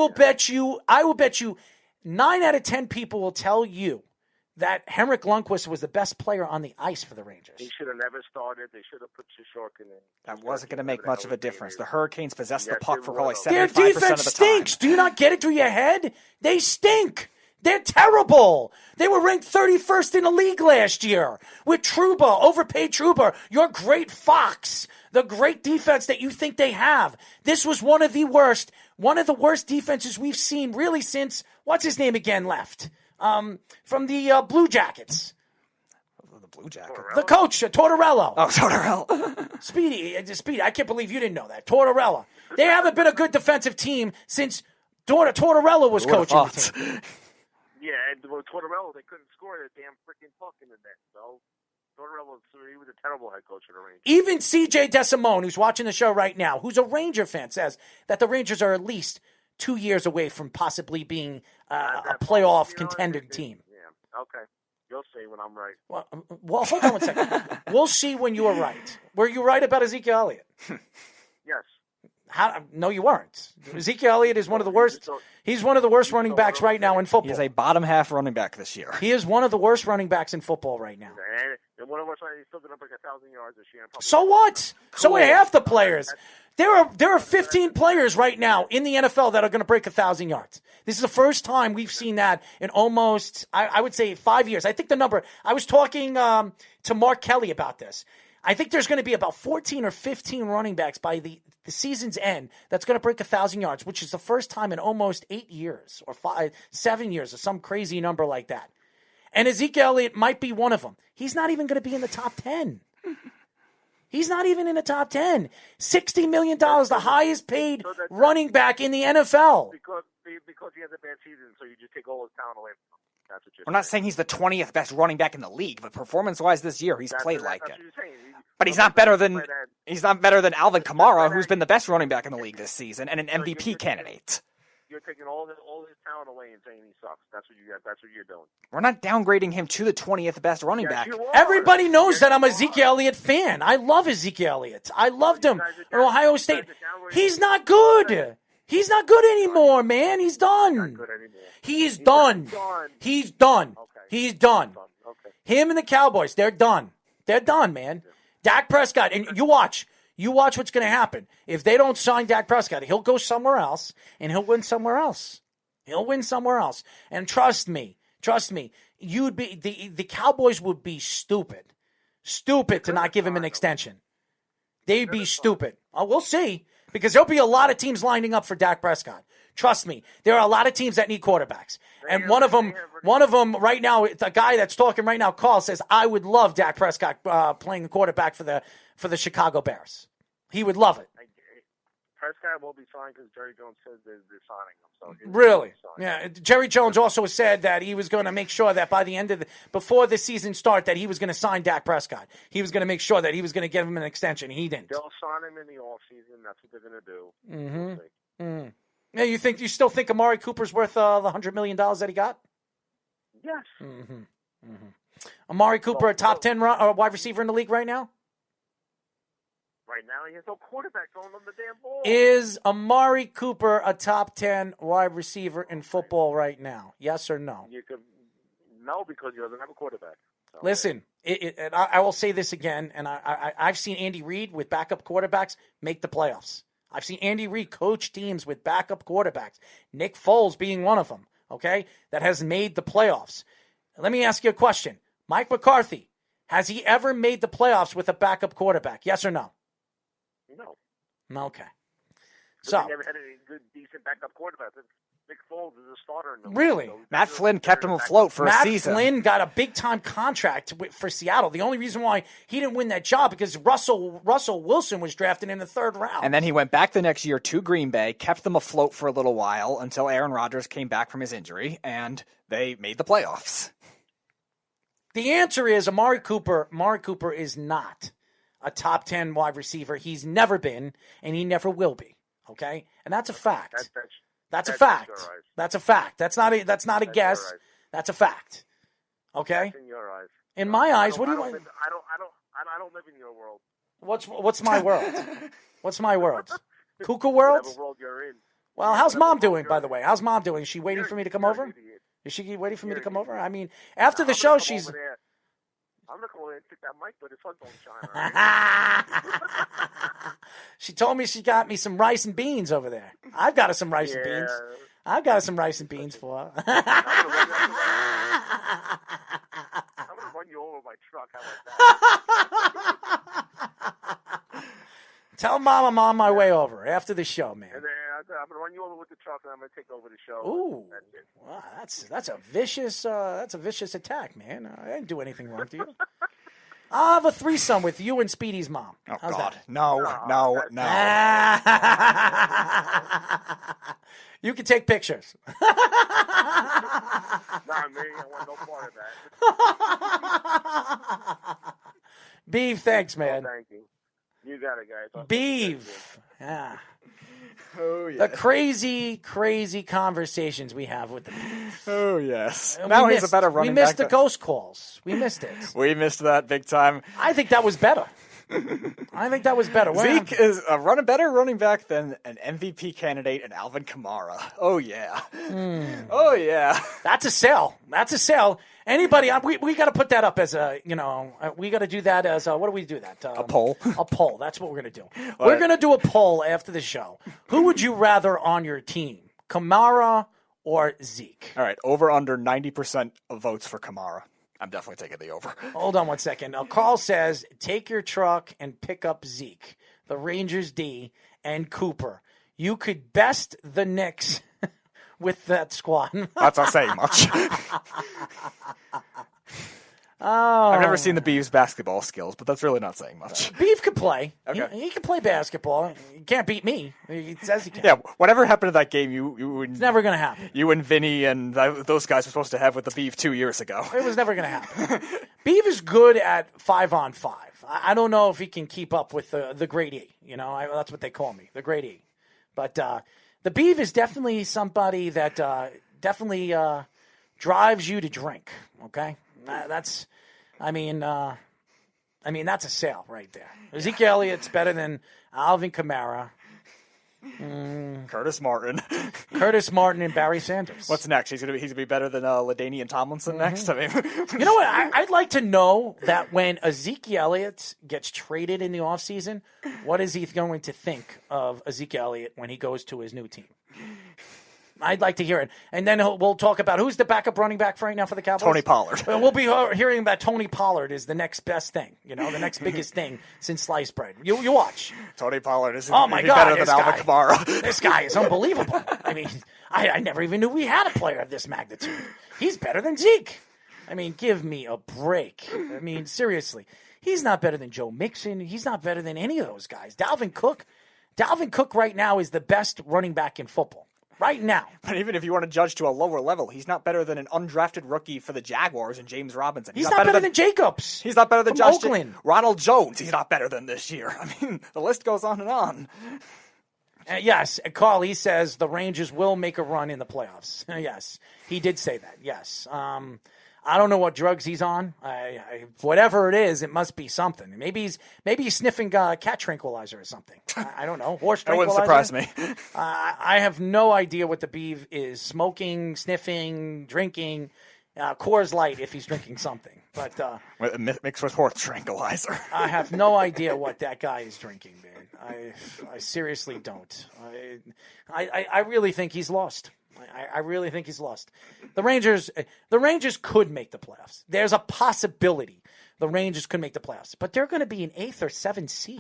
bet you 9 out of 10 people will tell you that Henrik Lundqvist was the best player on the ice for the Rangers. He should have never started. They should have put Shishorkin in. That wasn't going to make much of a difference. The Hurricanes possessed the puck for probably 75% Their of the time. defense stinks. Do you not get it through your head? They stink. They're terrible. They were ranked 31st in the league last year with Trouba, overpaid Trouba, your great Fox, the great defense that you think they have. This was one of the worst defenses we've seen really since, what's his name again left? From the Blue Jackets. The Blue Jackets? The coach, Tortorella. Oh, Tortorella. Speedy, I can't believe you didn't know that. Tortorella. They haven't been a good defensive team since Tortorella was coaching the team. Yeah, and with Tortorella, they couldn't score that damn freaking puck in the net. So Tortorella, he was a terrible head coach of the Rangers. Even C.J. DeSimone, who's watching the show right now, who's a Ranger fan, says that the Rangers are at least 2 years away from possibly being a playoff contender team. Yeah, okay. You'll see when I'm right. Well, hold on 1 second. We'll see when you are right. Were you right about Ezekiel Elliott? Yes. No, you weren't. Ezekiel Elliott is one of the worst. He's one of the worst running backs right now in football. He is a bottom half running back this year. He is one of the worst running backs in football right now. And one of us, he's still going to break 1,000 yards this year. So what? Cool. So are half the players. There are 15 players right now in the NFL that are going to break 1,000 yards. This is the first time we've seen that in almost, I would say, 5 years. I think the number, I was talking to Mark Kelly about this. I think there's going to be about 14 or 15 running backs by the season's end that's going to break 1,000 yards, which is the first time in almost 8 years or 7 years or some crazy number like that. And Ezekiel Elliott might be one of them. He's not even going to be in the top 10. He's not even in the top 10. $60 million, the highest paid running back in the NFL. Because he has a bad season, so you just take all his talent away from him. That's what We're not saying he's the 20th best running back in the league, but performance-wise this year, he's played like it. But he's not better than Alvin Kamara, who's been the best running back in the league this season and an MVP candidate. You're taking all his talent away and saying he sucks. That's what you're doing. We're not downgrading him to the 20th best running back. Everybody knows that I'm a Ezekiel Elliott fan. I love Ezekiel Elliott. I loved him at Ohio State. He's not good. He's not good anymore, man. He's done. He's done. He's done. He's done. Him and the Cowboys, they're done. They're done, man. Dak Prescott, and you watch. You watch what's going to happen. If they don't sign Dak Prescott, he'll go somewhere else, and he'll win somewhere else. He'll win somewhere else. And trust me, you'd be the Cowboys would be stupid to not give him an extension. They'd be stupid. Oh, we'll see, because there'll be a lot of teams lining up for Dak Prescott. Trust me, there are a lot of teams that need quarterbacks. And one of them right now, the guy that's talking right now, Carl, says, I would love Dak Prescott playing the quarterback for the Chicago Bears. He would love it. Prescott will be signed because Jerry Jones said they're signing him. So really? Yeah. Jerry Jones also said that he was going to make sure that by the end before the season start, that he was going to sign Dak Prescott. He was going to make sure that he was going to give him an extension. He didn't. They'll sign him in the offseason. That's what they're going to do. Mm-hmm. Mm. Now, you still think Amari Cooper's worth the $100 million that he got? Yes. Mm-hmm. Mm-hmm. Amari Cooper, a top 10 wide receiver in the league right now? Right now, he has no quarterback throwing him the damn ball. Is Amari Cooper a top 10 wide receiver in football right now? Yes or no? No, because he doesn't have a quarterback. So. Listen, and I will say this again, and I've seen Andy Reid with backup quarterbacks make the playoffs. I've seen Andy Reid coach teams with backup quarterbacks, Nick Foles being one of them, okay, that has made the playoffs. Let me ask you a question. Mike McCarthy, has he ever made the playoffs with a backup quarterback? Yes or no? No. Okay. So they never had any good, decent backup quarterback. Nick Foles is a starter. Really? Matt Flynn kept him afloat for a season. Matt Flynn got a big-time contract for Seattle. The only reason why he didn't win that job because Russell Wilson was drafted in the third round. And then he went back the next year to Green Bay, kept them afloat for a little while until Aaron Rodgers came back from his injury, and they made the playoffs. The answer is Amari Cooper. Amari Cooper is not a top 10 wide receiver. He's never been, and he never will be. Okay? And that's a fact. That's a fact. That's a fact. That's not a guess. Right. That's a fact. Okay? That's in your eyes. In my eyes, what do you want? I don't live in your world. What's my world? What's my world? Cuckoo world? Whatever world you're in. Well, how's Mom doing, by the way? How's Mom doing? Is she waiting for me to come over? Is she waiting for me to come over? I mean, after the show, she's... I'm not going to take that mic, but the sun don't shine. Right? She told me she got me some rice and beans over there. I've got her some rice and beans. I've got her some rice and beans for her. I'm going to run you over with my truck. How about that? Tell Mom I'm on my way over after the show, man. And then I'm going to run you over with the truck, and I'm going to take over the show. Ooh, wow, that's a vicious attack, man. I didn't do anything wrong to you. I'll have a threesome with you and Speedy's mom. Oh, how's God. that? No. You can take pictures. Not me. I want no part of that. Beef, thanks, man. Oh, thank you. You got it, guys. Beef. Yeah. Oh, yeah. The crazy conversations we have with the Beef. Oh, yes. Now he's a better running back. We missed the ghost calls. We missed it. We missed that big time. I think that was better. Zeke is a better running back than an MVP candidate in Alvin Kamara. Oh, yeah. Oh, yeah. That's a sell. Anybody, we got to put that up as we got to do that as what do we do that? A poll. A poll. That's what we're going to do. We're going to do a poll after the show. Who would you rather on your team, Kamara or Zeke? All right, over under 90% of votes for Kamara. I'm definitely taking the over. Hold on one second. Carl says, take your truck and pick up Zeke, the Rangers D, and Cooper. You could best the Knicks with that squad. That's not saying much. I've never seen the Beavs' basketball skills, but that's really not saying much. Beef can play. Okay. He can play basketball. He can't beat me. He says he can. Yeah, whatever happened to that game it's never going to happen. You and Vinny and those guys were supposed to have with the Beef 2 years ago. It was never going to happen. Beef is good at 5-on-5. I don't know if he can keep up with the Great E. That's what they call me, the Great E. But the Beef is definitely somebody that definitely drives you to drink. Okay, that's a sale right there. Ezekiel Elliott's better than Alvin Kamara. Curtis Martin. Curtis Martin and Barry Sanders. What's next? He's gonna be better than LaDainian Tomlinson next. I mean, you know what? I'd like to know that when Ezekiel Elliott gets traded in the offseason, what is he going to think of Ezekiel Elliott when he goes to his new team? I'd like to hear it. And then we'll talk about who's the backup running back for right now for the Cowboys? Tony Pollard. We'll be hearing that Tony Pollard is the next best thing, the next biggest thing since sliced bread. You watch. Tony Pollard is better than Alvin Kamara. This guy is unbelievable. I mean, I never even knew we had a player of this magnitude. He's better than Zeke. I mean, give me a break. I mean, seriously. He's not better than Joe Mixon. He's not better than any of those guys. Dalvin Cook right now is the best running back in football. Right now. But even if you want to judge to a lower level, he's not better than an undrafted rookie for the Jaguars and James Robinson. He's not better than Jacobs. He's not better than Josh Oakland. Ronald Jones. He's not better than this year. I mean, the list goes on and on. Yes, Carl, he says the Rangers will make a run in the playoffs. Yes, he did say that. Yes. I don't know what drugs he's on. Whatever it is, it must be something. Maybe he's sniffing cat tranquilizer or something. I don't know. Horse tranquilizer. That wouldn't surprise me. I have no idea what the beef is smoking, sniffing, drinking. Coors Light if he's drinking something. But mixed with horse tranquilizer. I have no idea what that guy is drinking, man. I seriously don't. I really think he's lost. I really think he's lost. The Rangers could make the playoffs. There's a possibility the Rangers could make the playoffs, but they're going to be an 8th or 7th seed.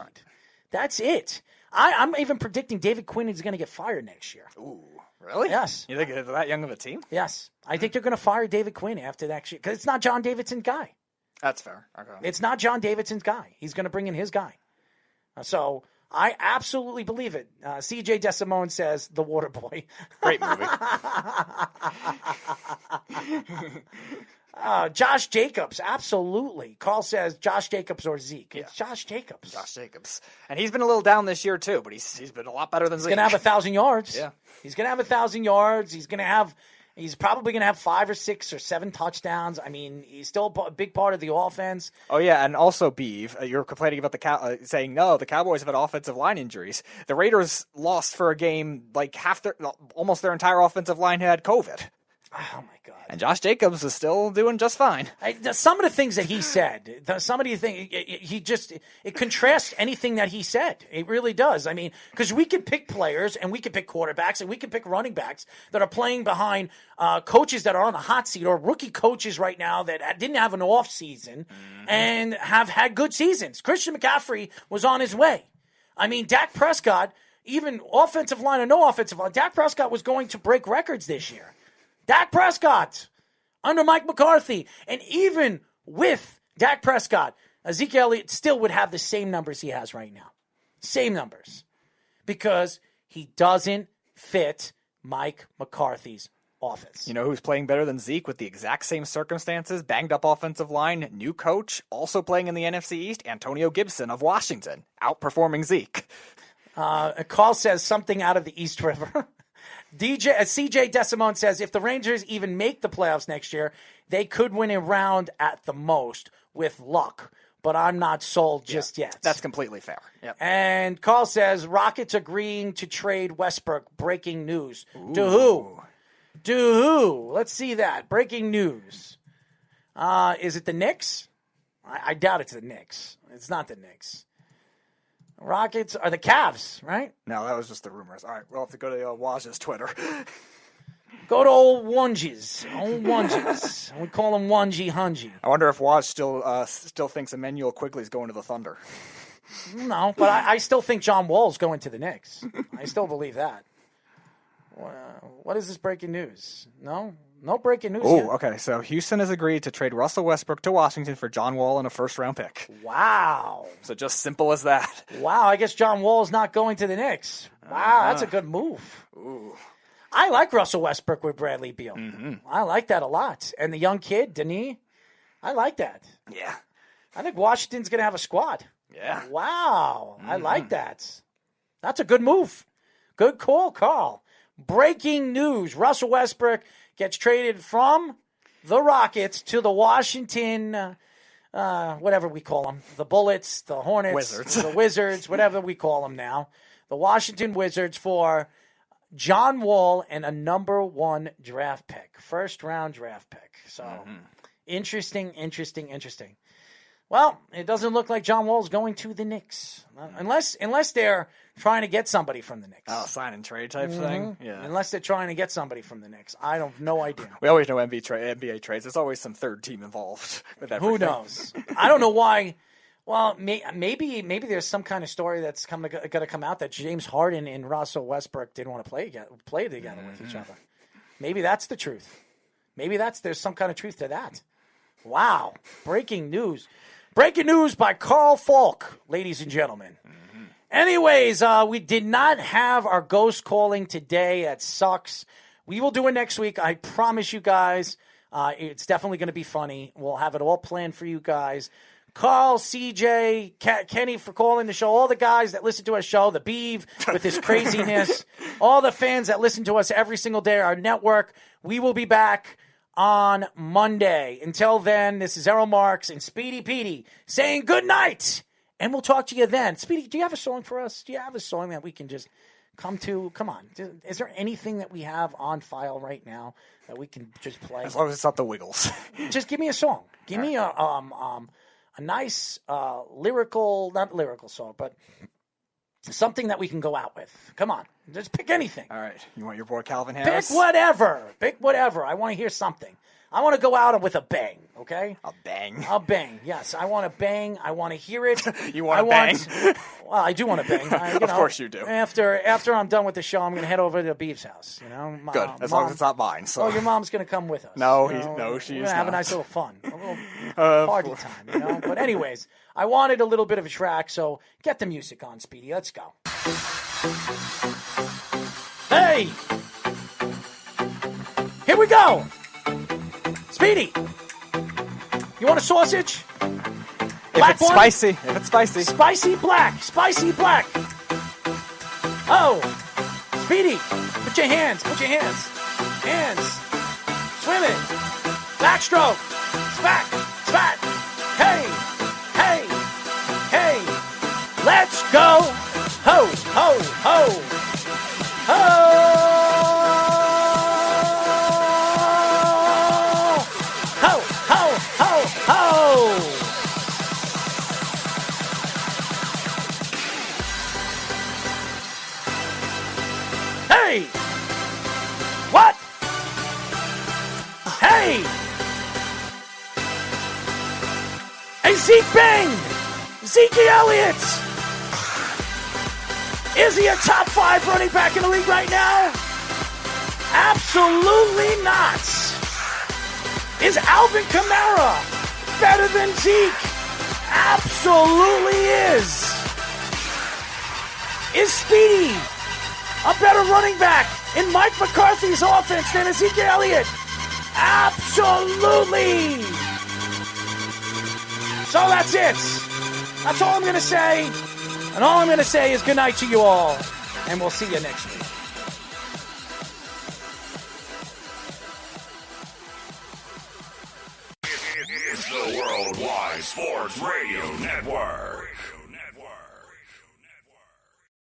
That's it. I'm even predicting David Quinn is going to get fired next year. Ooh, really? Yes. You think they're that young of a team? Yes. I think they're going to fire David Quinn after next year because it's not John Davidson's guy. That's fair. Okay. It's not John Davidson's guy. He's going to bring in his guy. So I absolutely believe it. CJ DeSimone says The Water Boy. Great movie. Josh Jacobs, absolutely. Carl says Josh Jacobs or Zeke. It's Josh Jacobs. Josh Jacobs. And he's been a little down this year, too, but he's been a lot better than Zeke. He's going to have 1,000 yards. Yeah. He's going to have 1,000 yards. He's probably going to have 5 or 6 or 7 touchdowns. I mean, he's still a big part of the offense. Oh, yeah, and also, Beeve, you're complaining about saying, no, the Cowboys have had offensive line injuries. The Raiders lost for a game, like almost their entire offensive line had COVID. Oh, my God. And Josh Jacobs is still doing just fine. Some of the things that he said, it contrasts anything that he said. It really does. I mean, because we can pick players and we can pick quarterbacks and we can pick running backs that are playing behind coaches that are on the hot seat or rookie coaches right now that didn't have an off season and have had good seasons. Christian McCaffrey was on his way. I mean, Dak Prescott, even offensive line or no offensive line, Dak Prescott was going to break records this year. Dak Prescott under Mike McCarthy. And even with Dak Prescott, Ezekiel Elliott still would have the same numbers he has right now. Same numbers. Because he doesn't fit Mike McCarthy's offense. You know who's playing better than Zeke with the exact same circumstances? Banged up offensive line, new coach, also playing in the NFC East, Antonio Gibson of Washington, outperforming Zeke. Carl says something out of the East River. CJ DeSimone says if the Rangers even make the playoffs next year, they could win a round at the most with luck. But I'm not sold just yet. That's completely fair. Yep. And Carl says Rockets agreeing to trade Westbrook. Breaking news. Ooh. To who? To who? Let's see that. Breaking news. Is it the Knicks? I doubt it's the Knicks. It's not the Knicks. Rockets are the Cavs, right? No, that was just the rumors. All right, we'll have to go to Waj's Twitter. Go to old Wunges. Old Wunges. We call him Wungy Hungy. I wonder if Waj still thinks Emmanuel Quigley's going to the Thunder. No, but I still think John Wall's going to the Knicks. I still believe that. What is this breaking news? No breaking news. Oh, okay. So Houston has agreed to trade Russell Westbrook to Washington for John Wall and a first-round pick. Wow. So just simple as that. Wow, I guess John Wall's not going to the Knicks. Wow, that's a good move. Ooh. I like Russell Westbrook with Bradley Beal. Mm-hmm. I like that a lot. And the young kid, Denis, I like that. Yeah. I think Washington's going to have a squad. Yeah. Wow, I like that. That's a good move. Good call, Carl. Breaking news. Russell Westbrook gets traded from the Rockets to the Washington, whatever we call them, the Bullets, the Hornets, Wizards. the Wizards, whatever we call them now. the Washington Wizards for John Wall and a number 1 draft pick, first-round draft pick. So interesting. Well, it doesn't look like John Wall's going to the Knicks, unless they're trying to get somebody from the Knicks. Oh, sign and trade type thing. Yeah. Unless they're trying to get somebody from the Knicks, I have no idea. We always know NBA trades. There's always some third team involved with everything. Who knows? I don't know why. Well, maybe there's some kind of story that's going to come out that James Harden and Russell Westbrook didn't want to play together with each other. Maybe that's the truth. Maybe there's some kind of truth to that. Wow. Breaking news. Breaking news by Carl Falk, ladies and gentlemen. Anyways, we did not have our ghost calling today. That sucks. We will do it next week. I promise you guys. It's definitely going to be funny. We'll have it all planned for you guys. Carl, CJ, Kenny for calling the show, all the guys that listen to our show, the Beeve with his craziness, all the fans that listen to us every single day, our network. We will be back on Monday. Until then, this is Errol Marks and Speedy Petey saying good night, and we'll talk to you then. Speedy, do you have a song for us? Do you have a song that we can just come to? Come on. Is there anything that we have on file right now that we can just play? As long as it's not the Wiggles. Just give me a song. Give me a nice not lyrical song, but something that we can go out with. Come on. Just pick anything. All right. You want your boy Calvin Harris? Pick whatever. I want to hear something. I want to go out with a bang, okay? A bang? A bang, yes. I want to bang. I want to hear it. You want to bang? Well, I do want to bang. Of course you do. After I'm done with the show, I'm going to head over to Beeve's house. Good, as long as it's not mine. So. Oh, your mom's going to come with us. No, she is not. We're going to have a nice little fun. A little party time, But anyways, I wanted a little bit of a track, so get the music on, Speedy. Let's go. Hey! Here we go! Speedy! You want a sausage? If it's spicy. Spicy black. Oh! Speedy! Put your hands. Hands. Swimming. Backstroke. Spat. Hey. Let's go! Ho! Hey! What? Hey! Hey, Zeke Elliott! Is he a top 5 running back in the league right now? Absolutely not. Is Alvin Kamara better than Zeke? Absolutely is. Is Speedy a better running back in Mike McCarthy's offense than Ezekiel Elliott? Absolutely. So that's it. That's all I'm going to say. And all I'm going to say is good night to you all. And we'll see you next week. It's the Worldwide Sports Radio Network.